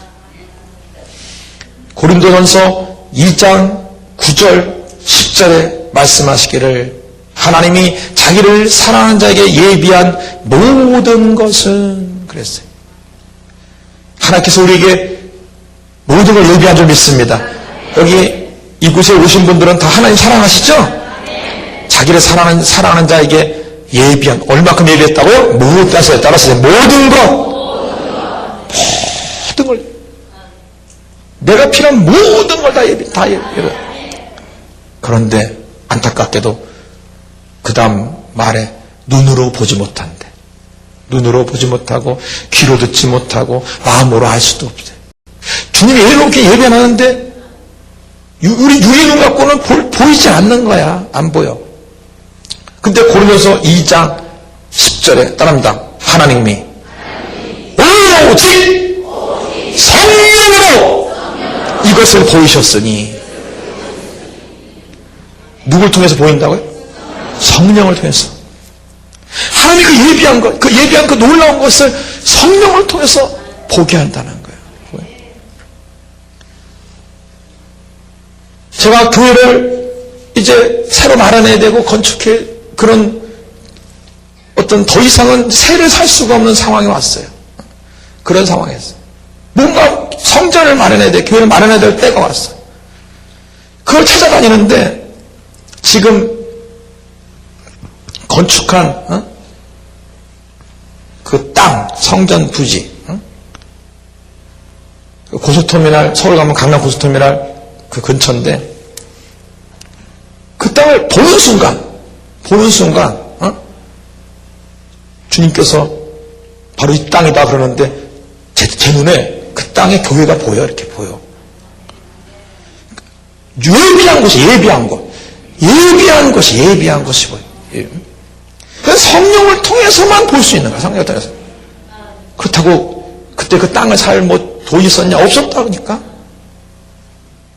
고린도전서 2장 9절 10절에 말씀하시기를 하나님이 자기를 사랑하는 자에게 예비한 모든 것은 그랬어요. 하나님께서 우리에게 모든 걸 예비한 줄 믿습니다. 여기 이곳에 오신 분들은 다 하나님 사랑하시죠? 자기를 사랑하는 자에게 예비한, 얼마큼 예비했다고요? 모든 것에 따라서 모든 걸 내가 필요한 모든 걸 다 예비. 그런데 안타깝게도 그 다음 말에 눈으로 보지 못한대. 눈으로 보지 못하고 귀로 듣지 못하고 마음으로 알 수도 없어요. 주님이 이렇게 예배 안 하는데 우리 유리 눈 갖고는 보이지 않는 거야. 안 보여. 근데 고린도서 2장 10절에 따릅니다. 하나님이 오직 성령으로 이것을 보이셨으니. 누굴 통해서 보인다고요? 성령을 통해서. 하나님이 그 예비한 그 놀라운 것을 성령을 통해서 보게 한다는 거예요. 제가 교회를 이제 새로 마련해야 되고 건축해 그런 어떤 더 이상은 새를 살 수가 없는 상황이 왔어요. 그런 상황에서 뭔가 성전을 마련해야 돼, 교회를 마련해야 될 때가 왔어요. 그걸 찾아다니는데 지금 건축한 그 땅, 성전 부지, 고속터미널, 서울 가면 강남 고속터미널 그 근처인데 그 땅을 보는 순간 주님께서 바로 이 땅이다 그러는데 제 눈에 그 땅에 교회가 보여. 이렇게 보여. 예비한 것이 보여. 그래서 성령을 통해서만 볼 수 있는 거야. 성령을 통해서. 그렇다고 그때 그 땅을 살 돈이 있었냐? 없었다 그러니까.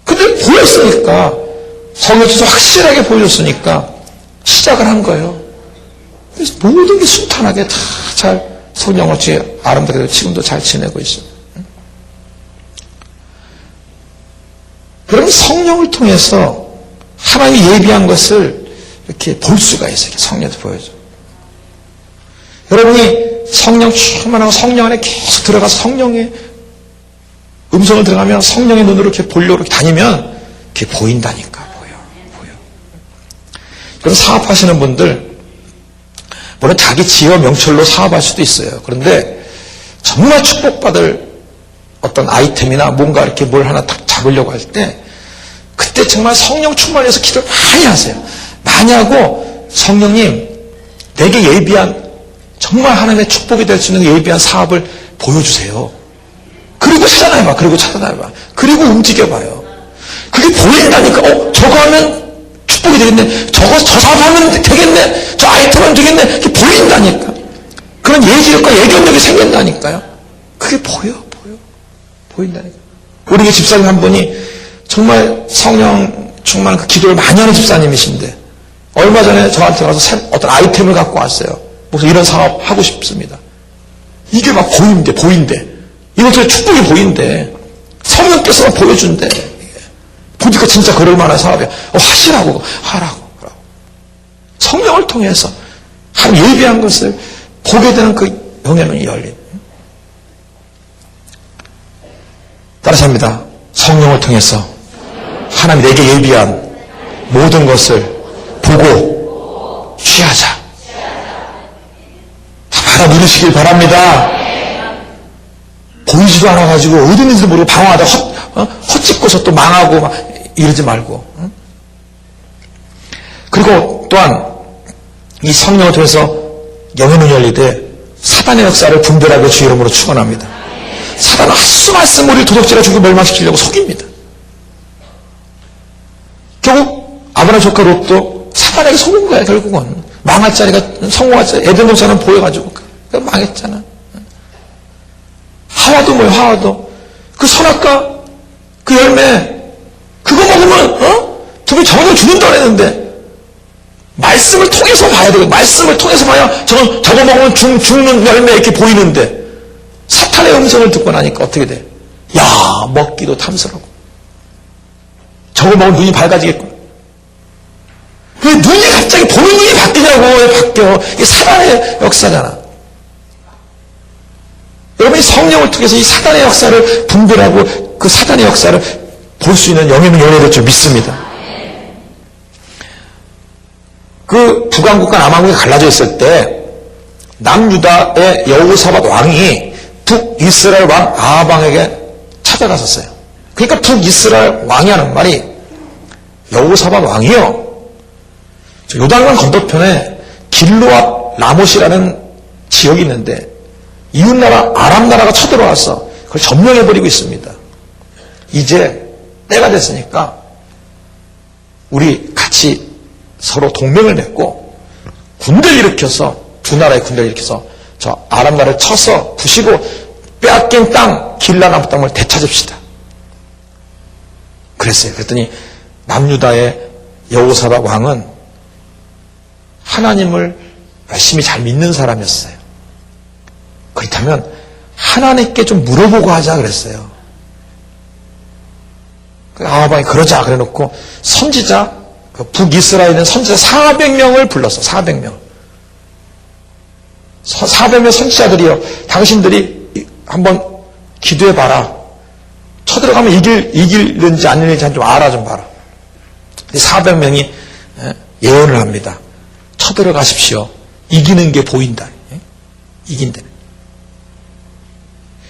근데 보였으니까 성령께서 확실하게 보여줬으니까 시작을 한 거예요. 그래서 모든 게 순탄하게 다 잘 성령같이 아름답게 지금도 잘 지내고 있어요. 그럼 성령을 통해서 하나님이 예비한 것을 이렇게 볼 수가 있어요. 성령한테 보여줘. 여러분이 성령 충만하고 성령 안에 계속 들어가서 성령의 음성을 들어가면 성령의 눈으로 이렇게 보려고 이렇게 다니면 이렇게 보인다니까. 보여. 그럼 사업하시는 분들 물론 자기 지어 명철로 사업할 수도 있어요. 그런데 정말 축복받을 어떤 아이템이나 뭔가 이렇게 뭘 하나 딱 잡으려고 할 때 그때 정말 성령 충만해서 기도를 많이 하세요. 많이 하고 성령님 내게 예비한 정말 하나님의 축복이 될 수 있는 예비한 사업을 보여주세요. 그리고 찾아내봐. 그리고 찾아내봐. 그리고 움직여봐요. 그게 보인다니까. 저거 하면 축복이 되겠네. 저 사업하면 되겠네. 저 아이템 하면 되겠네. 그게 보인다니까. 그런 예지력과 예견력이 생긴다니까요. 그게 보인다니까. 우리 집사님 한 분이 정말 성령 충만한 그 기도를 많이 하는 집사님이신데, 얼마 전에 저한테 와서 어떤 아이템을 갖고 왔어요. 무슨 이런 사업 하고 싶습니다. 이게 막 보인대. 이것도 축복이 보인대. 성령께서 보여준대. 보니까 진짜 그럴 만한 사업이야. 하시라고, 하라고. 성령을 통해서 한 예비한 것을 보게 되는 그 영의 눈이 열린. 따라서 합니다. 성령을 통해서 하나님 내게 예비한 모든 것을 보고 취하자. 다 받아 누리시길 바랍니다. 보이지도 않아가지고 어디 있는지도 모르고 방황하다 헛짓고서 또 망하고 막 이러지 말고. 그리고 또한 이 성령을 통해서 영의 눈이 열리되 사단의 역사를 분별하게 주 이름으로 축원합니다. 사단은 헛수 말씀 우리를 도둑질해 주고 멸망시키려고 속입니다. 결국 아브라함 조카 롯도 사단에게 속은 거야. 결국은 망할 자리가 성공할 자리. 에덴 동산은 보여가지고 망했잖아. 하와도 그 선악과 그 열매 그거 먹으면 저기 저거 죽는다고 했는데 말씀을 통해서 봐야 되고 말씀을 통해서 봐야 저거 먹으면 죽는 열매 이렇게 보이는데 사탄의 음성을 듣고 나니까 어떻게 돼? 야, 먹기도 탐스러워. 저거 먹으면 눈이 밝아지겠구나. 왜 눈이 갑자기 보는 눈이 바뀌냐고. 왜 바뀌어? 이게 사단의 역사잖아. 여러분이 성령을 통해서 이 사단의 역사를 분별하고 그 사단의 역사를 볼 수 있는 영의 눈이 열려질 줄 믿습니다. 그 북왕국과 남왕국이 갈라져 있을 때 남유다의 여호사밧 왕이 북이스라엘 왕 아합왕에게 찾아갔었어요. 그러니까 북이스라엘 왕이 하는 말이 여호사밧 왕이요. 요단강 건너편에 길르앗 라못이라는 지역이 있는데 이웃나라 아람 나라가 쳐들어와서 그걸 점령해버리고 있습니다. 이제 때가 됐으니까 우리 같이 서로 동맹을 맺고 군대를 일으켜서 두 나라의 군대를 일으켜서 저 아람 나라를 쳐서 부시고 빼앗긴 땅 길라나무 땅을 되찾읍시다. 그랬어요. 그랬더니 남유다의 여호사밧 왕은 하나님을 열심히 잘 믿는 사람이었어요. 그렇다면 하나님께 좀 물어보고 하자 그랬어요. 아합왕이 그러자 그래놓고 선지자 북이스라엘에 있는 선지자 400명을 불렀어. 400명. 400명 선지자들이요. 당신들이 한번 기도해봐라. 쳐들어가면 이길는지 안 이길는지 좀 알아 좀 봐라. 400명이 예언을 합니다. 쳐들어가십시오. 이기는 게 보인다. 이긴다.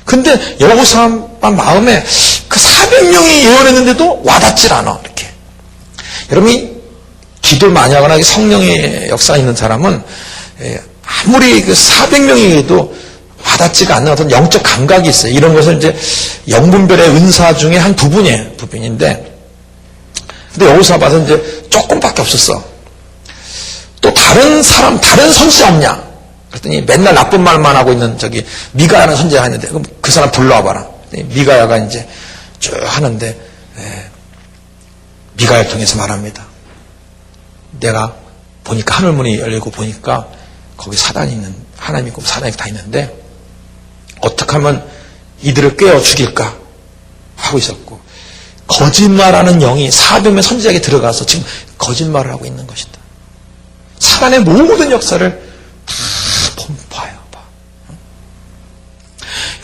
근데 여호사밧 마음에 그 400명이 예언했는데도 와닿질 않아. 이렇게. 여러분이 기도를 많이 하거나 성령의 역사가 있는 사람은 아무리 그 400명에게도 와닿지가 않는 어떤 영적 감각이 있어요. 이런 것은 이제 영분별의 은사 중에 한 부분인데, 근데 여호사밧은 이제 조금밖에 없었어. 또 다른 선지자 없냐? 그랬더니 맨날 나쁜 말만 하고 있는 저기 미가야라는 선지자가 있는데 그럼 그 사람 불러와봐라. 미가야가 이제 쭉 하는데 미가야를 통해서 말합니다. 내가 보니까 하늘문이 열리고 보니까 거기 사단이 있는 하나님 있고 사단이 다 있는데 어떻게 하면 이들을 꿰어 죽일까 하고 있었고 거짓말하는 영이 400명 선지자에게 들어가서 지금 거짓말을 하고 있는 것이다. 사단의 모든 역사를 다 봐요.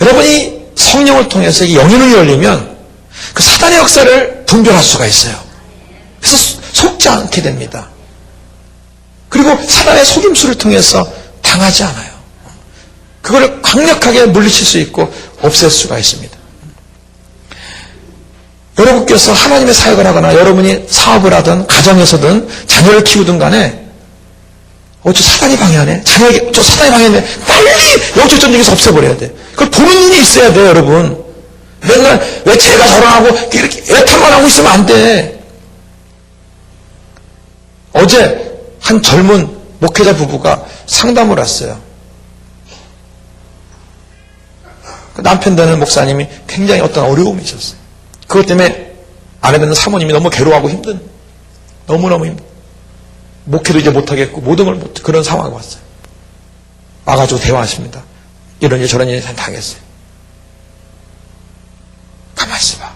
여러분이 성령을 통해서 이 영의 눈이 열리면 그 사단의 역사를 분별할 수가 있어요. 그래서 속지 않게 됩니다. 그리고 사단의 속임수를 통해서 당하지 않아요. 그걸 강력하게 물리칠 수 있고 없앨 수가 있습니다. 여러분께서 하나님의 사역을 하거나 여러분이 사업을 하든 가정에서든 자녀를 키우든 간에 저 사단이 방해하네? 자녀에게 저 사단이 방해하네? 빨리 영적 전쟁에서 없애버려야 돼. 그걸 보는 눈이 있어야 돼요, 여러분. 맨날 왜 제가 결혼하고 이렇게 애탄만 하고 있으면 안 돼. 어제 한 젊은 목회자 부부가 상담을 왔어요. 남편 되는 목사님이 굉장히 어떤 어려움이 있었어요. 그것 때문에 아내 되는 사모님이 너무 괴로워하고 너무너무 힘들어. 목회도 이제 못하겠고 모든 걸 못해. 그런 상황이 왔어요. 와가지고 대화하십니다. 이런 일 저런 일 당했어요. 가만히 있어봐.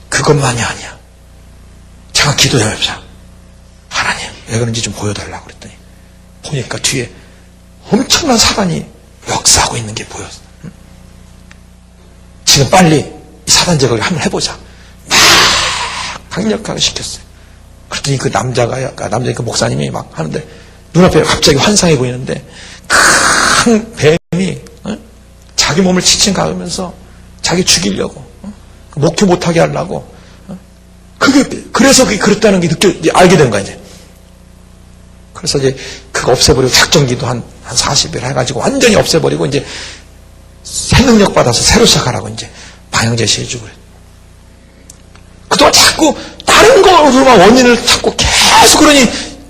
그것만이 아니야. 제가 기도해보자. 하나님 왜 그런지 좀 보여달라고 그랬더니 보니까 뒤에 엄청난 사단이 역사하고 있는 게 보였어. 지금 빨리 이 사단 제거를 한번 해보자. 막 강력하게 시켰어요. 그랬더니 그 그 목사님이 막 하는데 눈앞에 갑자기 환상이 보이는데 큰 뱀이 자기 몸을 치친 가으면서 자기 죽이려고 목회 못하게 하려고 그래서 그게 그랬다는 게 알게 된 거야 이제. 그래서 이제 그거 없애버리고 작전기도 한 40일 해가지고 완전히 없애버리고 이제 새 능력 받아서 새로 시작하라고 이제 방향 제시해주고 그래. 그동안 자꾸 다른 거로만 원인을 찾고 계속 그러니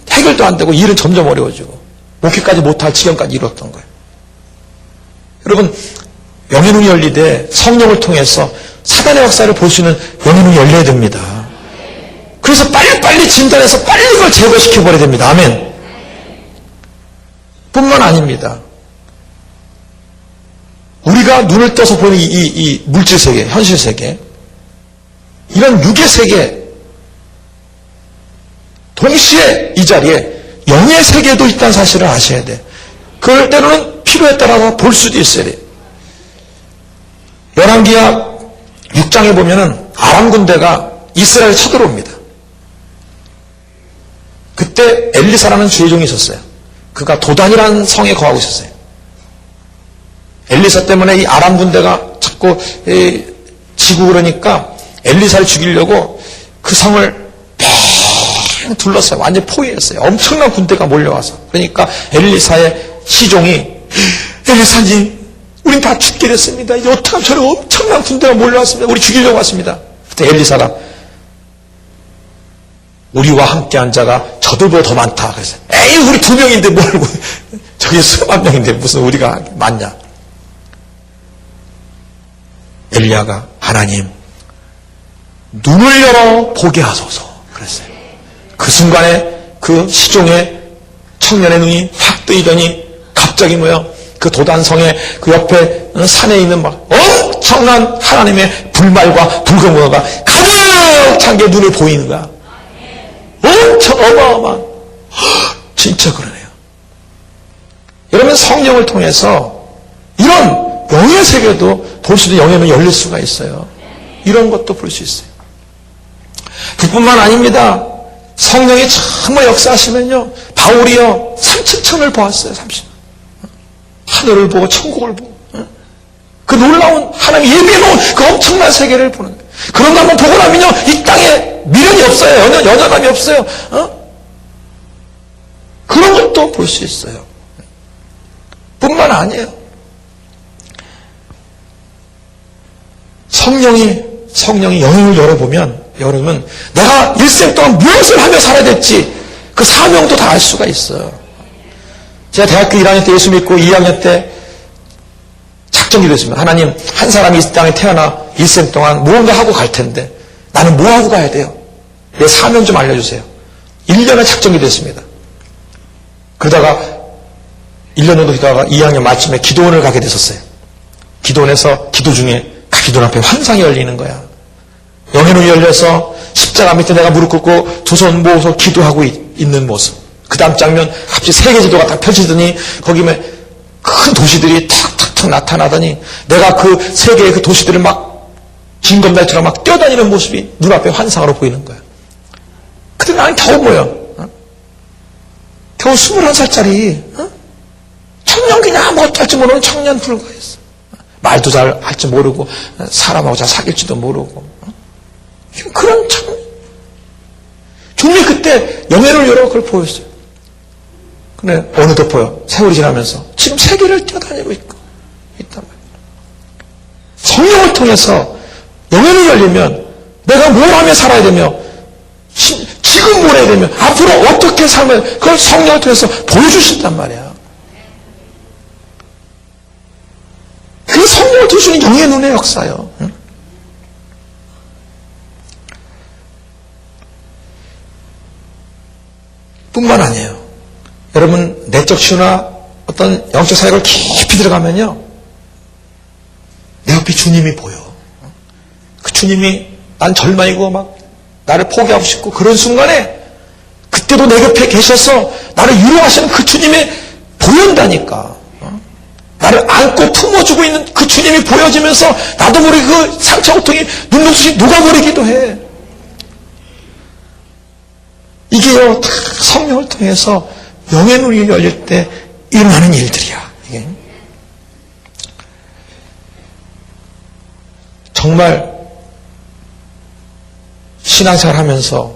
해결도 안 되고 일은 점점 어려워지고 목회까지 못할 지경까지 이뤘던 거예요. 여러분 영의 눈이 열리되 성령을 통해서 사단의 역사를 볼 수 있는 영의 눈이 열려야 됩니다. 그래서 빨리빨리 진단해서 빨리 그걸 제거시켜버려야 됩니다. 아멘. 뿐만 아닙니다. 우리가 눈을 떠서 보는 이 물질세계, 현실세계, 이런 육의 세계, 동시에 이 자리에 영의 세계도 있다는 사실을 아셔야 돼. 그럴 때로는 필요에 따라서 볼 수도 있어야 돼. 열왕기하 6장에 보면은 아람 군대가 이스라엘에 쳐들어옵니다. 그때 엘리사라는 주의종이 있었어요. 그가 도단이라는 성에 거하고 있었어요. 엘리사 때문에 이 아람 군대가 자꾸 지고 그러니까 엘리사를 죽이려고 그 성을 뺑 둘렀어요. 완전 포위했어요. 엄청난 군대가 몰려와서. 그러니까 엘리사의 시종이 엘리사님 우린 다 죽게 됐습니다. 이제 어떡하면 저런 엄청난 군대가 몰려왔습니다. 우리 죽이려고 왔습니다. 그때 엘리사가 우리와 함께한 자가 저들보다 더 많다. 그래서 에이 우리 2명인데 뭘 저기 수만 명인데 무슨 우리가 많냐. 엘리야가 하나님 눈을 열어 보게 하소서 그랬어요. 그 순간에 그 시종의 청년의 눈이 확 뜨이더니 갑자기 그 도단성의 그 옆에 산에 있는 막 엄청난 하나님의 불말과 불금어가 가득 찬 게 눈에 보이는 거야. 엄청 어마어마한. 진짜 그러네요. 여러분 성령을 통해서 이런 영의 세계도 볼 수 있는 영의 눈이 열릴 수가 있어요. 이런 것도 볼 수 있어요. 그뿐만 아닙니다. 성령이 정말 역사하시면요. 바울이요. 30천을 보았어요. 30천. 하늘을 보고 천국을 보고 그 놀라운 하나님이 예비해놓은 그 엄청난 세계를 보는 거예요. 그런 거 한번 보고 나면요. 이 땅에 미련이 없어요. 연연함이 없어요. 그런 것도 볼 수 있어요. 뿐만 아니에요. 성령이 영을 열어보면 여러분 내가 일생 동안 무엇을 하며 살아야 될지 그 사명도 다 알 수가 있어요. 제가 대학교 1학년 때 예수 믿고 2학년 때 작정기도 했습니다. 하나님 한 사람이 이 땅에 태어나 일생 동안 무언가 하고 갈 텐데 나는 뭐 하고 가야 돼요? 내 사명 좀 알려주세요. 1년에 작정기도 했습니다. 그러다가 1년 정도 있다가 2학년 마침에 기도원을 가게 됐었어요. 기도원에서 기도 중에 그 기도 앞에 환상이 열리는 거야. 영의 눈이 열려서 십자가 밑에 내가 무릎 꿇고 두 손 모아서 기도하고 있는 모습. 그 다음 장면 갑자기 세계지도가 딱 펼치더니 거기에 큰 도시들이 탁탁탁 나타나더니 내가 그 세계의 그 도시들을 막 진검다리처럼 막 뛰어다니는 모습이 눈앞에 환상으로 보이는 거야. 그때 나는 겨우 겨우 21살짜리 청년 그냥 뭐 어떨지 모르는 청년 불과했어. 말도 잘 할 줄 모르고 사람하고 잘 사귈지도 모르고 그런 참 주님이 그때 영예를 열어 그걸 보였어요. 근데 어느덧 보여. 세월이 지나면서 지금 세계를 뛰어다니고 있단 말이에요. 성령을 통해서 영의 눈이 열리면 내가 뭘 하며 살아야 되며 지금 뭘 해야 되며 앞으로 어떻게 살면 그걸 성령을 통해서 보여주신단 말이야. 그게 성령을 주시는 영의 눈의 역사예요. 응? 뿐만 아니에요. 여러분 내적 치유나 어떤 영적 사역을 깊이 들어가면요, 내 옆에 주님이 보여. 그 주님이 난 절망이고 막 나를 포기하고 싶고 그런 순간에 그때도 내 옆에 계셔서 나를 위로하시는 그 주님이 보인다니까. 나를 안고 품어주고 있는 그 주님이 보여지면서 나도 모르게 그 상처 고통이 눈동수이 녹아버리기도 해. 이게요, 다 성령을 통해서 영의 눈이 열릴 때 일어나는 일들이야. 이게. 정말 신앙생활 하면서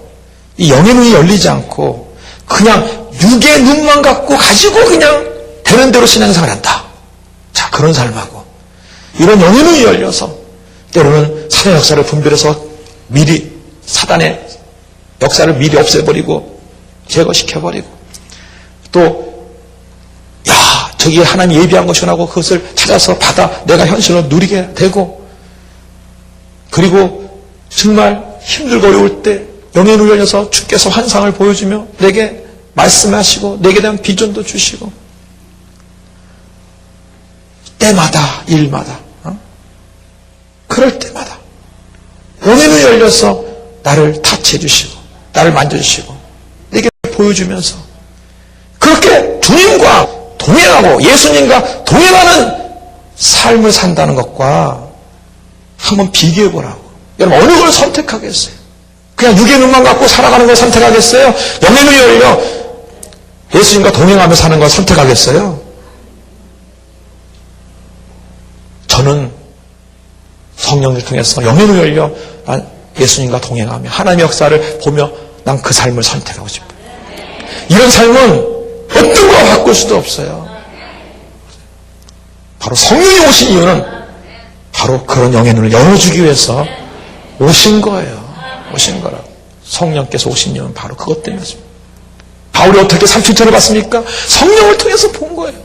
이 영의 눈이 열리지 않고 그냥 육의 눈만 갖고 가지고 그냥 되는 대로 신앙생활 한다. 자, 그런 삶하고 이런 영의 눈이 열려서 때로는 사단의 역사를 분별해서 미리 사단의 역사를 미리 없애버리고 제거시켜버리고 또 저기 하나님이 예비한 것이구나 하고 그것을 찾아서 받아 내가 현실로 누리게 되고, 그리고 정말 힘들고 어려울 때 영의 눈을 열려서 주께서 환상을 보여주며 내게 말씀하시고 내게 대한 비전도 주시고 때마다 일마다 그럴 때마다 영의 눈이 열려서 나를 타치해 주시고 나를 만져주시고 내게 보여주면서 그렇게 주님과 동행하고 예수님과 동행하는 삶을 산다는 것과 한번 비교해 보라고. 여러분 어느 걸 선택하겠어요? 그냥 육의 눈만 갖고 살아가는 걸 선택하겠어요? 영의 눈이 열려 예수님과 동행하며 사는 걸 선택하겠어요? 저는 성령을 통해서 영의 눈이 열려 난 예수님과 동행하며 하나님의 역사를 보며 난 그 삶을 선택하고 싶어요. 이런 삶은 어떤 거 바꿀 수도 없어요. 바로 성령이 오신 이유는 바로 그런 영의 눈을 열어주기 위해서 오신 거예요. 오신 거라고. 성령께서 오신 이유는 바로 그것 때문이었습니다. 바울이 어떻게 삼층천을 봤습니까? 성령을 통해서 본 거예요.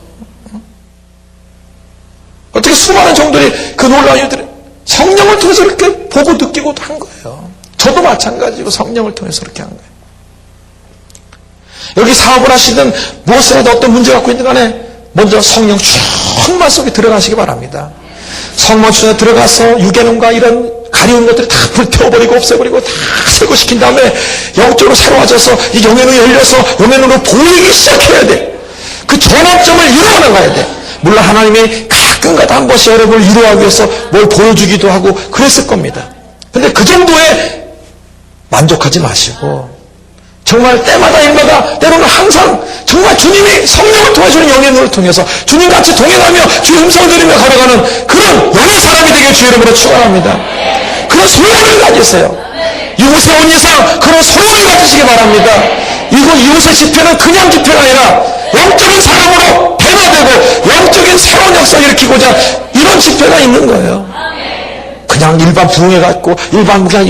어떻게 수많은 종들이 그 놀라운 일들을 성령을 통해서 이렇게 보고 느끼고도 한 거예요. 저도 마찬가지고 성령을 통해서 그렇게 한 거예요. 여기 사업을 하시든 무엇을 해도 어떤 문제 갖고 있는 간에 먼저 성령 충만 속에 들어가시기 바랍니다. 성령 속에 들어가서 유괴론과 이런 가리운 것들을 다 불태워버리고 없애버리고 다 제거시킨 다음에 영적으로 새로워져서 이 영의 눈이 열려서 영의 눈으로 보이기 시작해야 돼. 그 전환점을 이루어 나가야 돼. 물론 하나님이 가끔가다 한 번씩 여러분을 위로하기 위해서 뭘 보여주기도 하고 그랬을 겁니다. 근데 그 정도에 만족하지 마시고 정말 때마다 일마다 때로는 항상 정말 주님이 성령을 통해주는 영의 눈을 통해서 주님같이 동행하며 주의 음성을 들으며 걸어가는 그런 영의 사람이 되길 주의 이름으로 축원합니다. 그런 소원을 가지세요. 이곳에 온 이상 그런 소원을 가지시기 바랍니다. 이곳의 집회는 그냥 집회가 아니라 영적인 사람으로 변화되고 영적인 새로운 역사를 일으키고자 이런 집회가 있는 거예요. 그냥 일반 부흥회 같고 일반 그냥